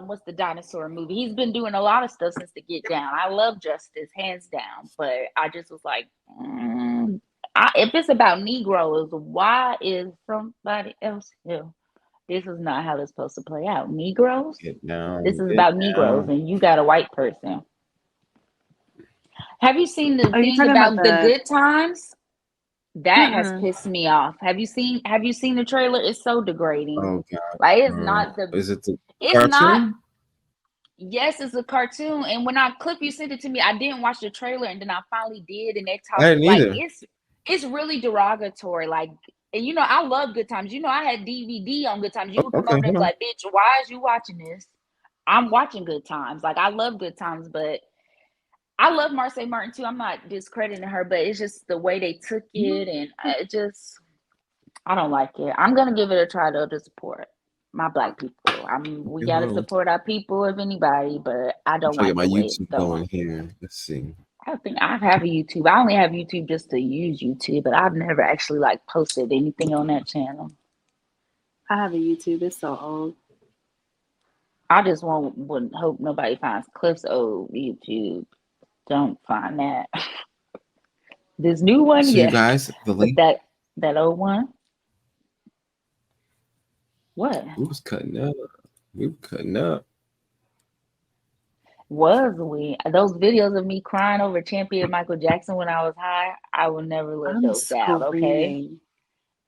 What's the dinosaur movie? He's been doing a lot of stuff since the Get Down. I love Justice, hands down, but I just was like, if it's about Negroes, why is somebody else here? This is not how it's supposed to play out. Negroes? This is about Negroes, and you got a white person. Have you seen the thing about the Good Times? That has pissed me off. Have you seen the trailer? It's so degrading. Oh God! Like it's not the. Is it the cartoon? Not. Yes, it's a cartoon. And when Cliff, you sent it to me, I didn't watch the trailer, and then I finally did, and they talked like it's really derogatory. Like, and I love Good Times. I had DVD on Good Times. You would come over and be like, bitch, why is you watching this? I'm watching Good Times. Like, I love Good Times, but I love Marsai Martin too. I'm not discrediting her, but it's just the way they took it, and I don't like it. I'm gonna give it a try though to support my black people. We gotta support our people, if anybody, but I don't like my the way YouTube it's going. here. Let's see. I think I have a YouTube. I only have YouTube just to use YouTube, but I've never actually posted anything on that channel. I have a YouTube. It's so old. I just wouldn't hope nobody finds Cliff's old YouTube. Don't find that. This new one, so you guys, the link. That old one. What? We was cutting up. Was we? Those videos of me crying over Champion Michael Jackson when I was high, I will never let those down, okay?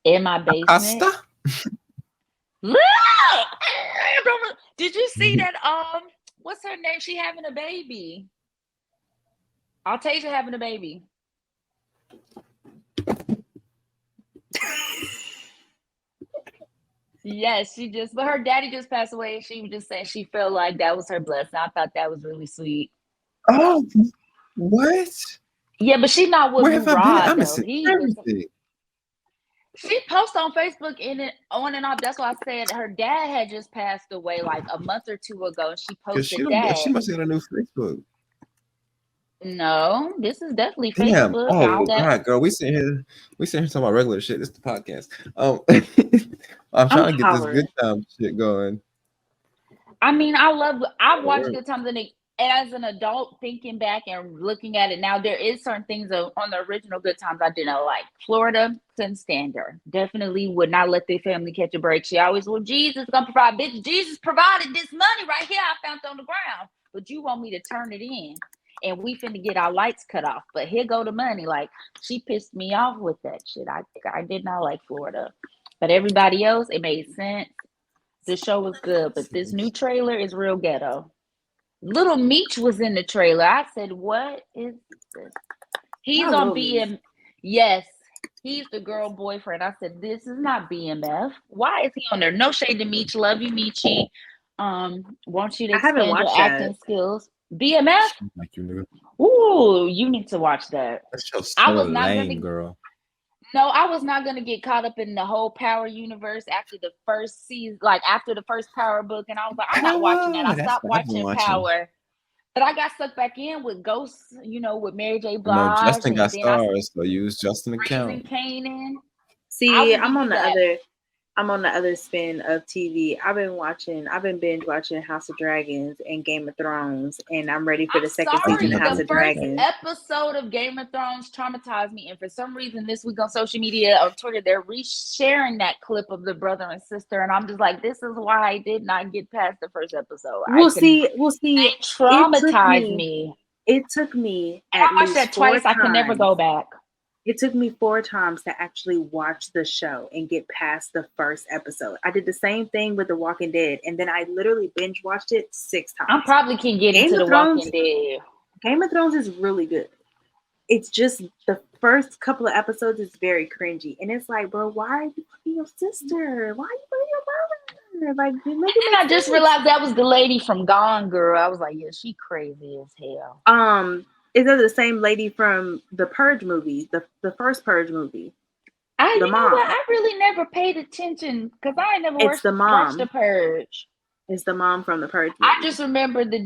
In my basement. Look! Did you see that? What's her name? She having a baby. Altasia having a baby. Yes, but her daddy just passed away. She was just saying she felt like that was her blessing. I thought that was really sweet. Oh, what? Yeah, but she's not with Where have I been? I missing everything. She posts on Facebook in it on and off. That's why I said her dad had just passed away like a month or two ago. And she Because she posted don't, that. she must have a new Facebook. No, this is definitely Damn. Facebook. Oh God, girl, we sitting here talking about regular shit. This is the podcast. I'm trying to get this good time shit going. I mean, I've watched Good Times, and as an adult, thinking back and looking at it now, there is certain things on the original Good Times I didn't like. Florida couldn't stand her. Definitely would not let their family catch a break. She always, well, Jesus gonna provide. Bitch, Jesus provided this money right here. I found on the ground, but you want me to turn it in, and we finna get our lights cut off. But here go the money. Like, she pissed me off with that shit. I did not like Florida, but everybody else, it made sense. The show was good, but this new trailer is real ghetto. Little Meech was in the trailer. I said, what is this? He's on BM. Yes, he's the girl boyfriend. I said, this is not BMF. Why is he on there? No shade to Meech. Love you, Meechy. Want you to expand your acting skills. BMF? Like you, ooh, you need to watch that. That show's so lame, girl. No, I was not gonna get caught up in the whole Power universe after the first season, like after the first Power book, and I was like, I'm not watching that. I stopped watching Power, but I got sucked back in with Ghosts, with Mary J. Blige. No, Justin got stars, so use Justin account. Kanan. See, I'm on the other spin of TV. I've been binge watching House of Dragons and Game of Thrones, and I'm ready for the second season of House of Dragons. The first episode of Game of Thrones traumatized me, and for some reason this week on social media, on Twitter, they're resharing that clip of the brother and sister, and I'm just like, this is why I did not get past the first episode. We'll see. It traumatized me. It took me. I watched that twice. I can never go back. It took me 4 times to actually watch the show and get past the first episode. I did the same thing with The Walking Dead, and then I literally binge watched it 6 times. I probably can get into The Walking Dead. Game of Thrones is really good. It's just the first couple of episodes is very cringy, and it's like, bro, why are you putting your sister? Why are you putting your brother? Like, and I just realized that was the lady from Gone Girl. I was like, yeah, she crazy as hell. Is that the same lady from the Purge movie, the first Purge movie? The mom. I really never paid attention because I never watched the Purge. It's the mom from the Purge movie. I just remember the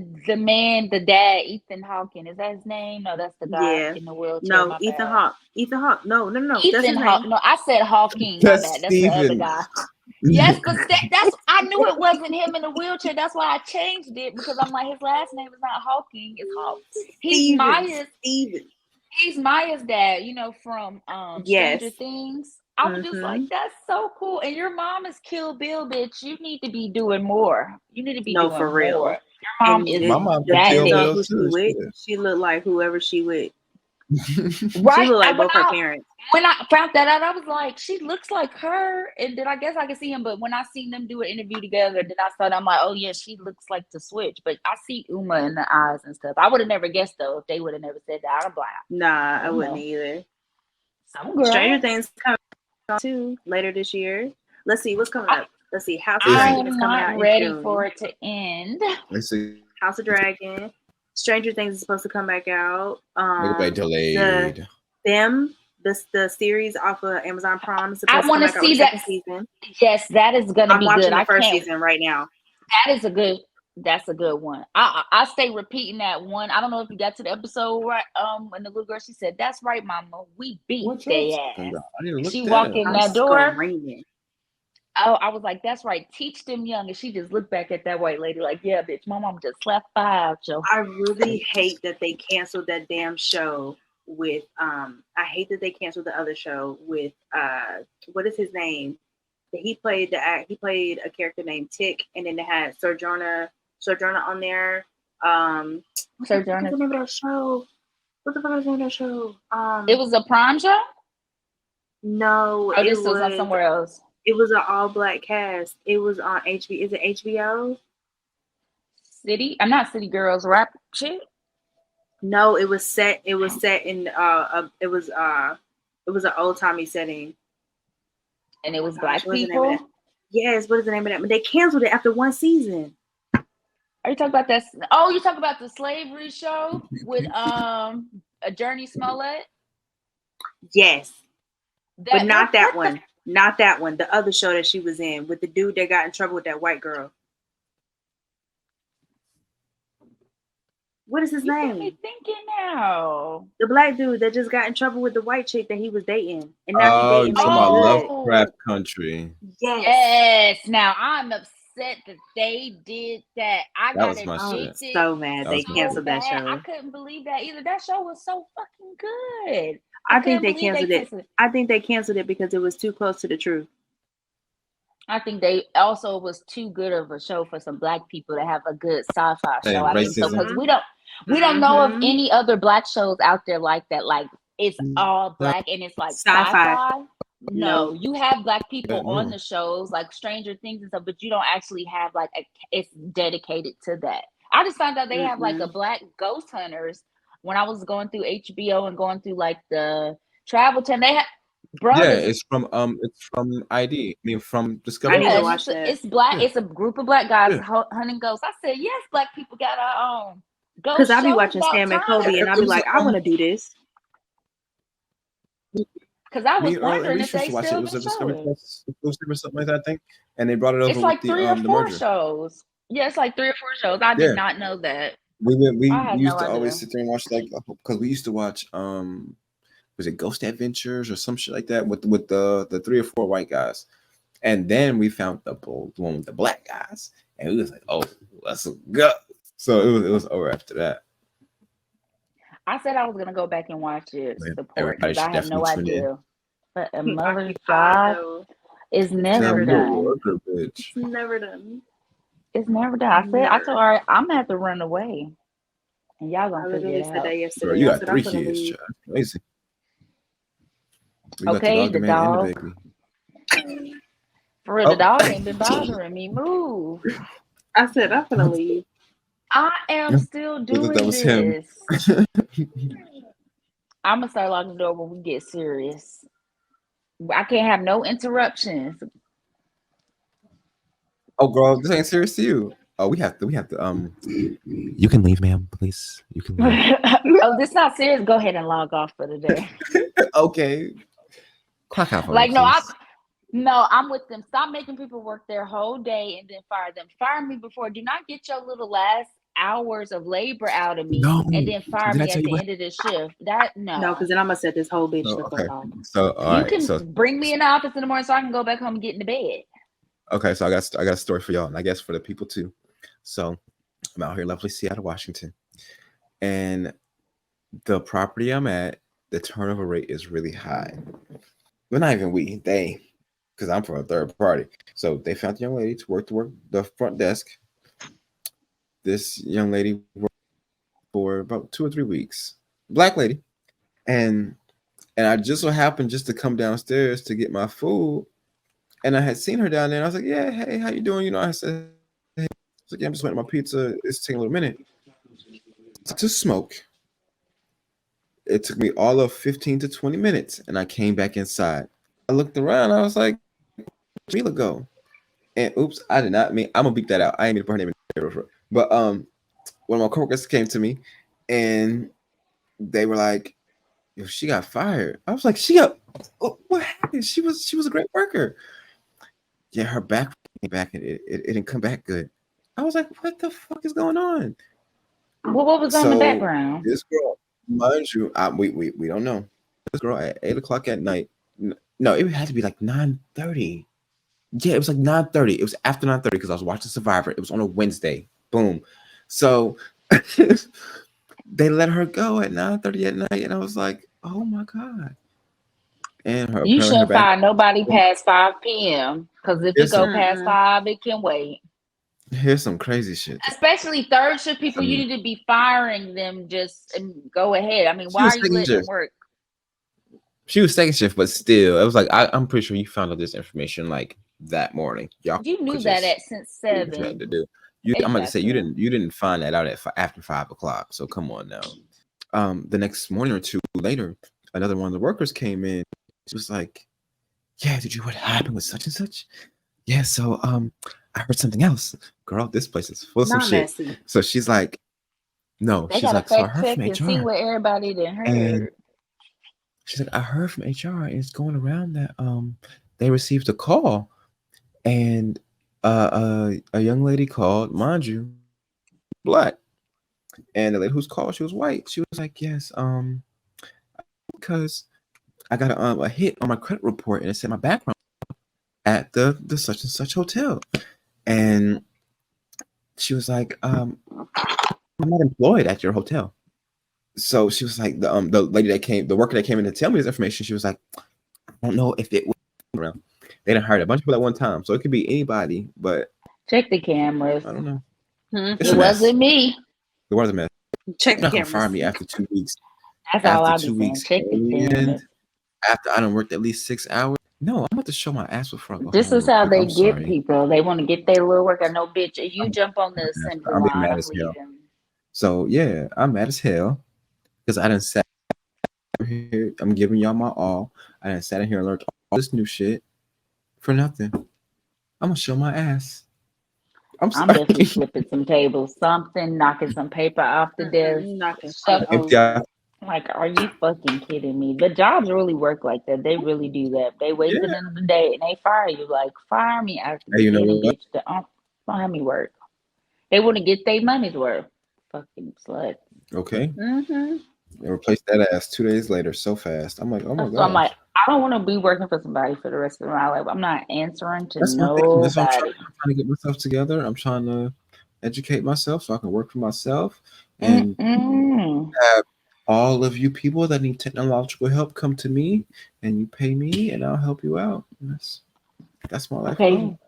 dad, Ethan Hawke. Is that his name? No, that's the guy in the wheelchair. No, Ethan Hawke. Ethan Hawke. No. Ethan Hawke. No, I said Hawking. That's the other guy. Yes, but that's I knew it wasn't him in the wheelchair. That's why I changed it, because I'm like, his last name is not Hawking, it's Hawke. He's Maya's dad, from Stranger Things. I was just like, that's so cool. And your mom is Kill Bill, bitch. You need to be doing more. You need to be doing for real. More. Your mom is my mom Kill Bill too. She looked like whoever she with. Right. She looked like both her parents. When I found that out, I was like, she looks like her. And then I guess I can see him. But when I seen them do an interview together, then I thought, I'm like, oh yeah, she looks like the Switch. But I see Uma in the eyes and stuff. I would have never guessed though if they would have never said that. I'm like, nah, I wouldn't either. Some girl. Stranger Things coming on too later this year. Let's see what's coming up. Let's see. House of Dragon is coming out. I'm ready for it to end. Let's see. House of Dragon. Stranger Things is supposed to come back out. Delayed. The series off of Amazon Prime is supposed to come back out the second season. Yes, that is gonna be good. I'm watching the first season right now. That's a good one. I stay repeating that one. I don't know if you got to the episode right. When the little girl, she said, "That's right, Mama. We beat their ass." She walked in that door. Oh, I was like, that's right. Teach them young. And she just looked back at that white lady like, yeah, bitch, my mom just slapped 5, Joe. I really hate that they canceled that damn show with, I hate that they canceled the other show with, what is his name? He played a character named Tick, and then they had Sojourner on there. Sojourner. What's the name of that show? What the fuck is the name of that show? It was a Prime show? No. Oh, this was on somewhere else. It was an all-black cast. It was on HBO. Is it HBO? City? I'm not City Girls rap shit. No, it was set in it was an old-timey setting. And it was black people? Yes, what is the name of that? They canceled it after 1 season. Are you talking about that? Oh, you talking about the slavery show with Journey Smollett? Yes. But not that one. Not that one. The other show that she was in with the dude that got in trouble with that white girl. What is his You got me name? thinking now. The black dude that just got in trouble with the white chick that he was dating, and now he Oh, dating you talking about Megan Good. Lovecraft Country? Yes. Yes. Now I'm upset that they did that. I That got was my I was addicted so mad That they was my canceled that bad. I show. couldn't believe that either. That show was so fucking good. I think couldn't they believe canceled it. I think they canceled it because it was too close to the truth. I think they also was too good of a show for some black people to have a good sci-fi Hey, show. I think so racism. because we don't know of any other black shows out there like that. Like it's all black and it's like Sci-fi. sci-fi. No, No. you have black people on No. the shows like Stranger Things and stuff, but you don't actually have like it's dedicated to that. I just found out they have like a black ghost hunters when I was going through HBO and going through like the travel channel. They have Yeah, brothers. it's from ID. I mean, from I Discovery. need to Yeah, watch that. it's black. Yeah. It's a group of black guys Yeah. hunting ghosts. I said, yes, black people got our own Because ghost I be shows watching about Sam and time. Kobe, and I It be was like, I want to do this. Because I Me was and Earl and wondering Reese if used they to watch it. It still was been a Discovery showing. Plus exclusive or something like that, I think. And they brought it over It's like with three or the four merger. shows. Yeah, it's like 3 or 4 shows. I Yeah. did not know that. We I had used no to always idea. sit there and watch like because we used to watch was it Ghost Adventures or some shit like that with the 3 or 4 white guys. And then we found the one with the black guys. And we was like, oh, let's go. So it was over after that. I said I was gonna go back and watch it, Yeah, support everybody because I should had no definitely tune in. idea. But a I mother's job know. is never never done. Worker, bitch. It's never done. It's never done. I told her I'm gonna have to run away, and y'all I gonna figure literally it said out. that yesterday. Bro, you I got said, 3 I'm gonna kids, leave. child. Crazy. You got Okay, the dog, the the man, and the dog. baby. For real, the Oh. dog ain't been bothering me. Move. I said, I'm gonna leave. I am still I thought doing that was him. this. I'm gonna start locking the door when we get serious. I can't have no interruptions. Oh, girl, this ain't serious to you. Oh, we have to. You can leave, ma'am, please. You can leave. Oh, this not serious. Go ahead and log off for the day. Okay. Clock out for Like me, no, please. I'm with them. Stop making people work their whole day and then fire them. Fire me before. Do not get your little last hours of labor out of me No. and then fire Did I me tell at you the what? end of the shift. That no. No, because then I'm gonna set this whole bitch the Okay. fuck off. So all You right. can So bring me in the office in the morning so I can go back home and get into bed. okay. So I got a story for y'all, and I guess for the people too. So I'm out here, in lovely Seattle, Washington, and the property I'm at, the turnover rate is really high. Well, not even they, because I'm from a third party. So they found the young lady to work the front desk. This young lady worked for about 2 or 3 weeks. Black lady. And I just so happened just to come downstairs to get my food. And I had seen her down there. And I was like, yeah, hey, how you doing? You know, I said, hey. I was like, yeah, I'm just waiting on my pizza. It's taking a little minute to smoke. It took me all of 15 to 20 minutes. And I came back inside. I looked around. I was like, where'd Mila go? And oops, I did not mean, I'm going to beat that out. I ain't mean to put her name in there. But one of my coworkers came to me and they were like, yo, she got fired. I was like, what happened? She was a great worker. Yeah, her back came back and it didn't come back good. I was like, what the fuck is going on? Well, what was on the background? This girl, mind you, we don't know. This girl at 8:00 at night. No, it had to be like 9:30. Yeah, it was like 9:30. It was after 9:30 because I was watching Survivor. It was on a Wednesday. Boom. So they let her go at 9:30 at night, and I was like, oh my God. And you shouldn't fire nobody past 5 p.m. because if it go past 5, it can wait. Here's some crazy shit. Especially third shift people, you need to be firing them just and go ahead. I mean, why are you letting them work? She was second shift, but still, it was like I'm pretty sure you found out this information like that morning. You knew that since 7. What you had to do. I'm going to say you didn't find that out after 5 o'clock. So come on now. The next morning or two later, another one of the workers came in. She was like, yeah, did you what happened with such and such? Yeah, so I heard something else. Girl, this place is full of some shit. Messy. So she's like, no, they she's like, so I heard from HR. And see what everybody didn't heard. And she's like, I heard from HR and it's going around that they received a call, and a young lady called, mind you, black, and the lady who's called, she was white. She was like, yes, because I got a hit on my credit report, and it said my background at the such and such hotel, and she was like, I'm not employed at your hotel. So she was like, the lady that came, the worker that came in to tell me this information, she was like, I don't know if it was around. They done hired a bunch of people at one time, so it could be anybody, but Check the cameras. I don't know. Mm-hmm. It's It a mess. wasn't me. It was a mess. Check You're the not gonna fire cameras. me after 2 weeks. That's all After I'll 2 be saying. weeks, Check the cameras. and after I done worked at least 6 hours. No, I'm about to show my ass before I go This home is real how quick. they I'm get sorry. people. They want to get their little work. I know, bitch. If you jump on the assembly I'm being line, mad I'm as hell. leaving. So yeah, I'm mad as hell because I done sat here. I'm giving y'all my all. I done sat in here and learned all this new shit for nothing. I'm gonna show my ass. I'm I'm sorry. definitely flipping some tables, something, knocking some paper off the desk. Knocking Stuff. shit Empty over. out. Like, are you fucking kidding me? But jobs really work like that. They really do that. They wait Yeah. till the end of the day and they fire you. Like, fire me at the Hey, you know beginning, what? bitch. Don't have me work. They want to get their money's worth. Fucking slut. Okay. Mm-hmm. They replaced that ass 2 days later so fast. I'm like, oh my So I'm like, gosh. I don't want to be working for somebody for the rest of my life. I'm not answering to That's my thing. That's what nobody. I'm trying to get myself together. I'm trying to educate myself so I can work for myself and have all of you people that need technological help come to me, and you pay me and I'll help you out. And that's my life Okay. goal.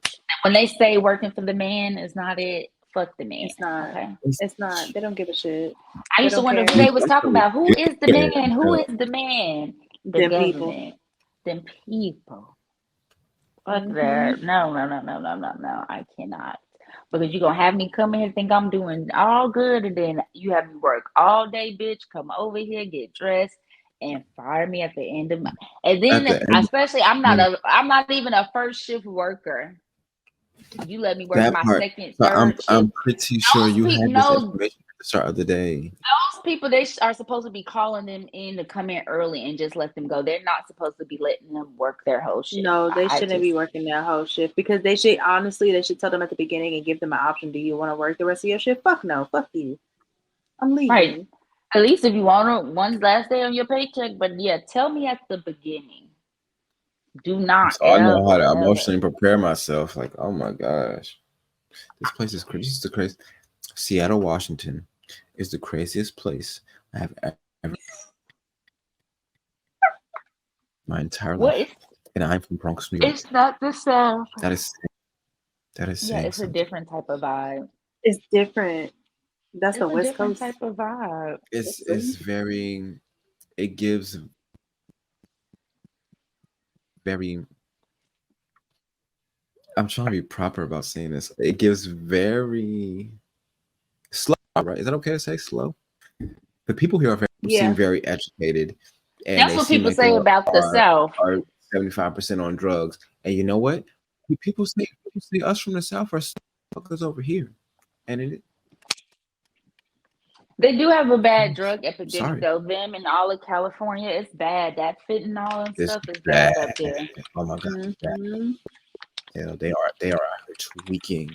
When they say working for the man is not it, fuck the man. It's not. Okay. It's not. They don't give a shit. I They used to don't wonder care. who they was talking about. Who is the Yeah, man? Who is the man? The Them people. government. Them people. Fuck Mhm. that. No. I cannot. Because you're going to have me come in and think I'm doing all good, and then you have me work all day, bitch. Come over here, get dressed, and fire me at the end of my. And at then, the end especially, I'm not even a first shift worker. You let me work that my part. second, So third shift. I'm pretty sure you Those had this no, information at the start of the day. those people, they are supposed to be calling them in to come in early and just let them go. They're not supposed to be letting them work their whole shift. No, they I shouldn't be just, working that whole shift because they should tell them at the beginning and give them an option. Do you want to work the rest of your shift? Fuck no. Fuck you. I'm leaving. right. At least if you want one's last day on your paycheck, but yeah, tell me at the beginning. Do not So I know how to ever. emotionally prepare myself. Like, oh my gosh, this place is crazy. This is the crazy. Seattle, Washington, is the craziest place I have ever my entire What life. is? And I'm from Bronx, New York. It's not the South. That is Yeah, saying it's a something. different type of vibe. It's different. That's It's the a West different Coast. type of vibe. It's very. It gives very. I'm trying to be proper about saying this. It gives very slow, right? Is that okay to say slow? The people here seem very educated, and That's they what seem people like say they about the South. are 75% on drugs. And you know what? People say us from the South are suckers over here, and it. They do have a bad drug epidemic, Sorry. though. Them and all of California, it's bad. That fentanyl and It's stuff is bad up there. Oh my god, it's bad. Mm-hmm. Yeah, they are out here tweaking.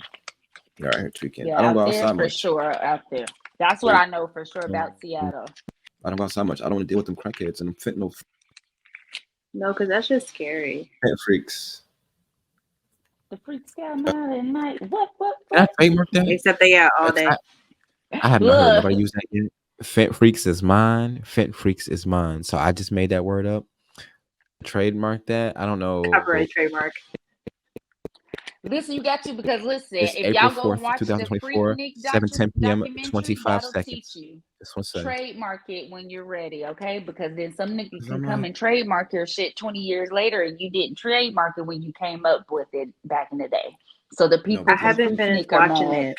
They are out here tweaking. Yeah, I don't go out there outside for much. sure. Out there, that's what I know for sure about Seattle. I don't go outside much. I don't want to deal with them crackheads and them fentanyl No, because that's just scary. freaks. The freaks out at night. What? Can I trademark that? Except they out all day. I have not heard Look, nobody use that yet. Fent freaks is mine. Fent freaks is mine. So I just made that word up. Trademark that. I don't know. Copyright trademark. listen, you got to because listen, It's if April y'all go 4th, watch the 2024, Freaknik 7:10 p.m., documentary, 25 that'll seconds. teach you. This one says. Trademark it when you're ready, okay? Because then some nigga 'Cause can I'm come like- and trademark your shit 20 years later, and you didn't trademark it when you came up with it back in the day. So the people but I haven't finished watching it.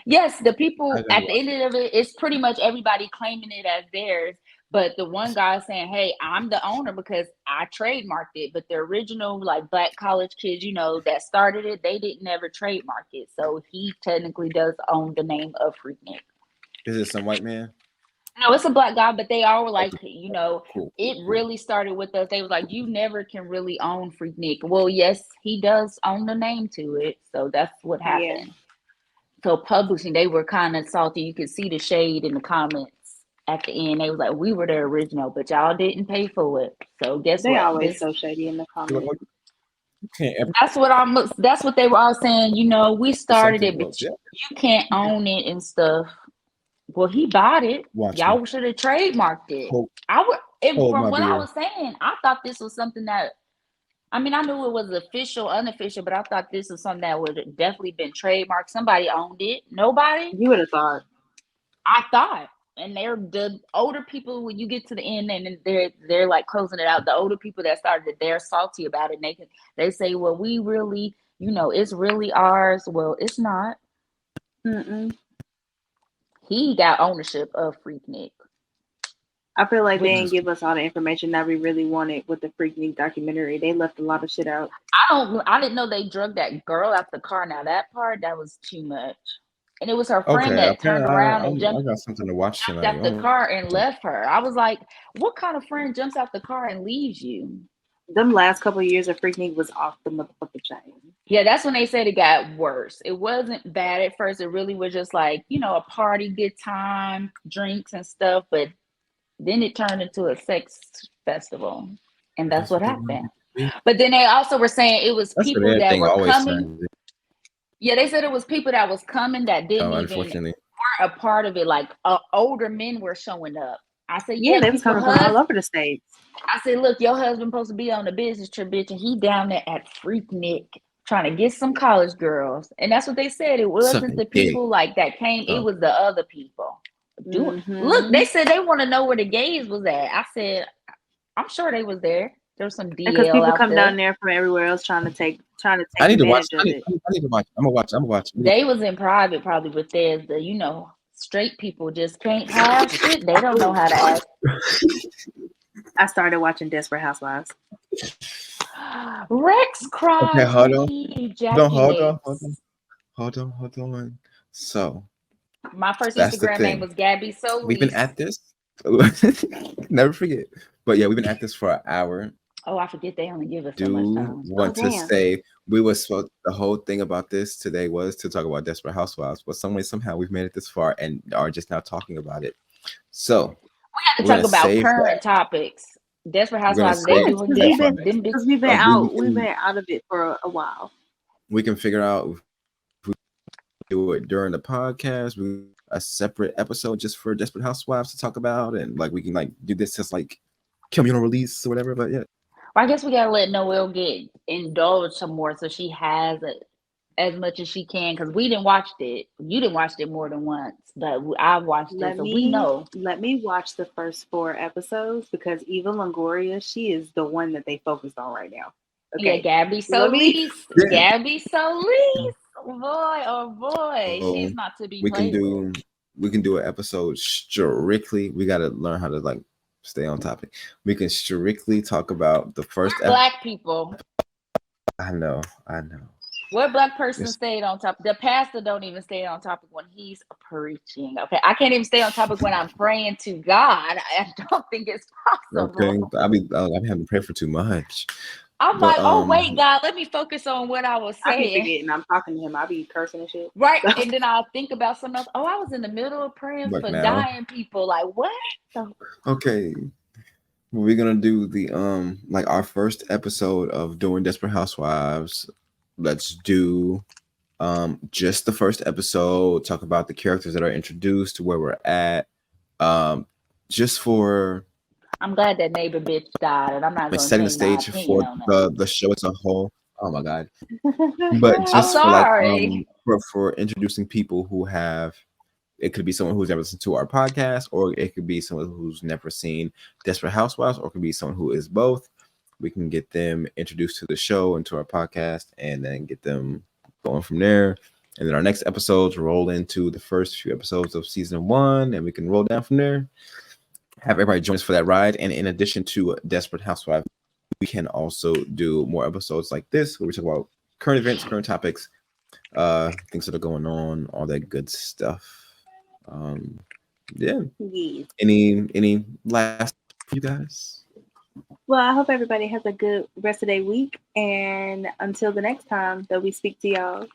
Yes, the people I gotta at the end of it, it's pretty much everybody claiming it as theirs. But the one guy saying, "Hey, I'm the owner because I trademarked it." But the original, like black college kids, that started it, they didn't ever trademark it. So he technically does own the name of Freaknik. Is it some white man? No, it's a black guy, but they all were like, Okay, you know, cool, it cool. really started with us. They was like, you never can really own Freak Nick. Well, yes, he does own the name to it. So that's what Yeah. happened. So publishing, they were kind of salty. You could see the shade in the comments at the end. They was like, we were the original, but y'all didn't pay for it. So guess They what? always This so shady in the You know comments. what? You can't ever that's what they were all saying. You know, we do started something. it, Well, but yeah, you can't own it and stuff. Well, he bought it. watch me. Y'all should have trademarked it. Hold, I would, if, hold from my what I beer. was saying, I thought this was something that, I mean, I knew it was official, unofficial, but I thought this was something that would have definitely been trademarked. Somebody owned it. Nobody. You would have thought. I thought. And they're the older people when you get to the end and they're like closing it out. The older people that started, they're salty about it. And they say, well, we really, you know, it's really ours. Well, it's not. Mm-mm. He got ownership of Freaknik. I feel like they Which didn't give us all the information that we really wanted with the Freaking documentary. They left a lot of shit out. I didn't know they drugged that girl out the car. Now that part, that was too much. And it was her friend Okay, that turned apparently around and I jumped got something to watch tonight. out the car and left her. I was like, what kind of friend jumps out the car and leaves you? Them last couple of years of Freaking was off the motherfucking chain. Yeah, that's when they said it got worse. It wasn't bad at first. It really was just like, you know, a party, good time, drinks and stuff. But then it turned into a sex festival. And that's That's what what they wanted happened. it to be. But then they also were saying it was That's what people that everything were always coming. turns into. Yeah, they said it was people that was coming that didn't even Unfortunately. weren't a part of it. Like older men were showing up. I said, Yeah, yeah, they was people coming from all husband. over the states. I said, look, your husband supposed to be on a business trip, bitch, and he down there at Freaknik trying to get some college girls. And that's what they said. It wasn't Sucking the dick. people like that came. It Oh. was the other people. Look, Mm-hmm. they said they want to know where the gays was at. I said, I'm sure they was there. There's some Because DL people out come there. down there from everywhere else trying to take I need to watch. advantage of it. I need to watch. I'm gonna watch. I'm gonna watch. They was in private probably with theirs. The you know straight people just can't have shit. They don't know how to act. I started watching Desperate Housewives. Rex Okay, hold on. ejaculates. Hold on. So My first that's the Instagram name thing. was Gabby We've been Solis. at this. Never forget. But yeah, we've been at this for an hour. Oh, I forget they only give us so much Do time. want to damn. say we were supposed the whole thing about this today was to talk about Desperate Housewives, but some way somehow we've made it this far and are just now talking about it. So We have to we're talk gonna about save current that. topics. Desperate We're gonna Housewives, they save doing that good. for Them next. Because we've been Like, out, we've been out of it for a while. we can figure out if we do it during the podcast. We a separate episode just for Desperate Housewives to talk about, and like we can like do this as like communal release or whatever. But yeah, Well, I guess we gotta let Noelle get indulged some more so she has it as much as she can because we didn't watch it. You didn't watch it more than once, but I've watched it, so we know. Let me watch the first 4 episode because Eva Longoria, she is the one that they focused on right now. Yeah, Okay. Gabby Let me- Solis. Yeah. Gabby Solis. Boy, oh boy. So She's not to be we can played with. do an episode strictly. We got to learn how to like stay on topic. We can strictly talk about the first. We're black people. I know. What black person Yes. stayed on top? The pastor don't even stay on topic when he's preaching. Okay, I can't even stay on topic when I'm praying to God. I don't think it's possible. Okay, I be having to pray for too much. I'm But, like, oh wait, God, let me focus on what I was I keep saying. forgetting I'm talking to him. I be cursing and shit. Right, and then I'll think about something else. Oh, I was in the middle of praying Like for now? dying people. Like what? Okay, we're gonna do the like our first episode of doing Desperate Housewives. Let's do just the first episode. Talk about the characters that are introduced, where we're at. Just for I'm glad that neighbor bitch died, and I'm not like going to setting the say my stage opinion for on that. the show as a whole. Oh my god! But I'm just for like sorry. for introducing people who have, it could be someone who's never listened to our podcast, or it could be someone who's never seen Desperate Housewives, or it could be someone who is both. We can get them introduced to the show and to our podcast, and then get them going from there. And then our next episodes roll into the first few episodes of season 1, and we can roll down from there. Have everybody join us for that ride. And in addition to Desperate Housewives, we can also do more episodes like this where we talk about current events, current topics, things that are going on, all that good stuff. Yeah. Yes. Any last for you guys? Well, I hope everybody has a good rest of their week. And until the next time that we speak to y'all.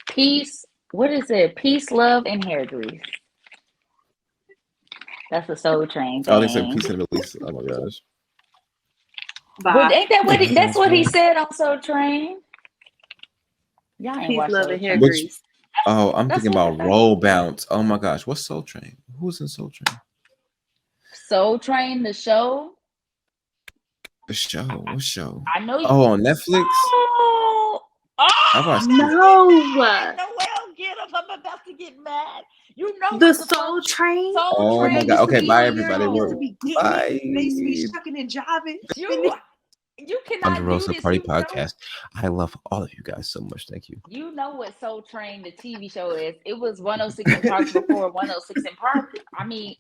Peace. What is it? Peace, love, and hair grease. That's a Soul Train Oh, they said thing. peace and release. Oh my gosh. Bye. But ain't that what that's what he Bye. said on Soul Train? Y'all ain't Peace, watched love, Soul and hair Train. grease. Oh, I'm That's thinking what I about thought. Roll Bounce. Oh my gosh, what's Soul Train? Who's in Soul Train? Soul Train, the show. The show. What show? I know you. Oh, on Netflix. Oh, I watched it. No. Noel, get up! I'm about to get mad. You know The what Soul Train. Soul Oh my Train God. used to Okay, be bye on your everybody. Used to be getting Bye. it. They used to be shucking and jiving. You cannot do Ponderosa this. Party You know, Podcast. I love all of you guys so much. Thank you. you know what Soul Train, the TV show, is. It was 106 in Park before 106 in Park. I mean,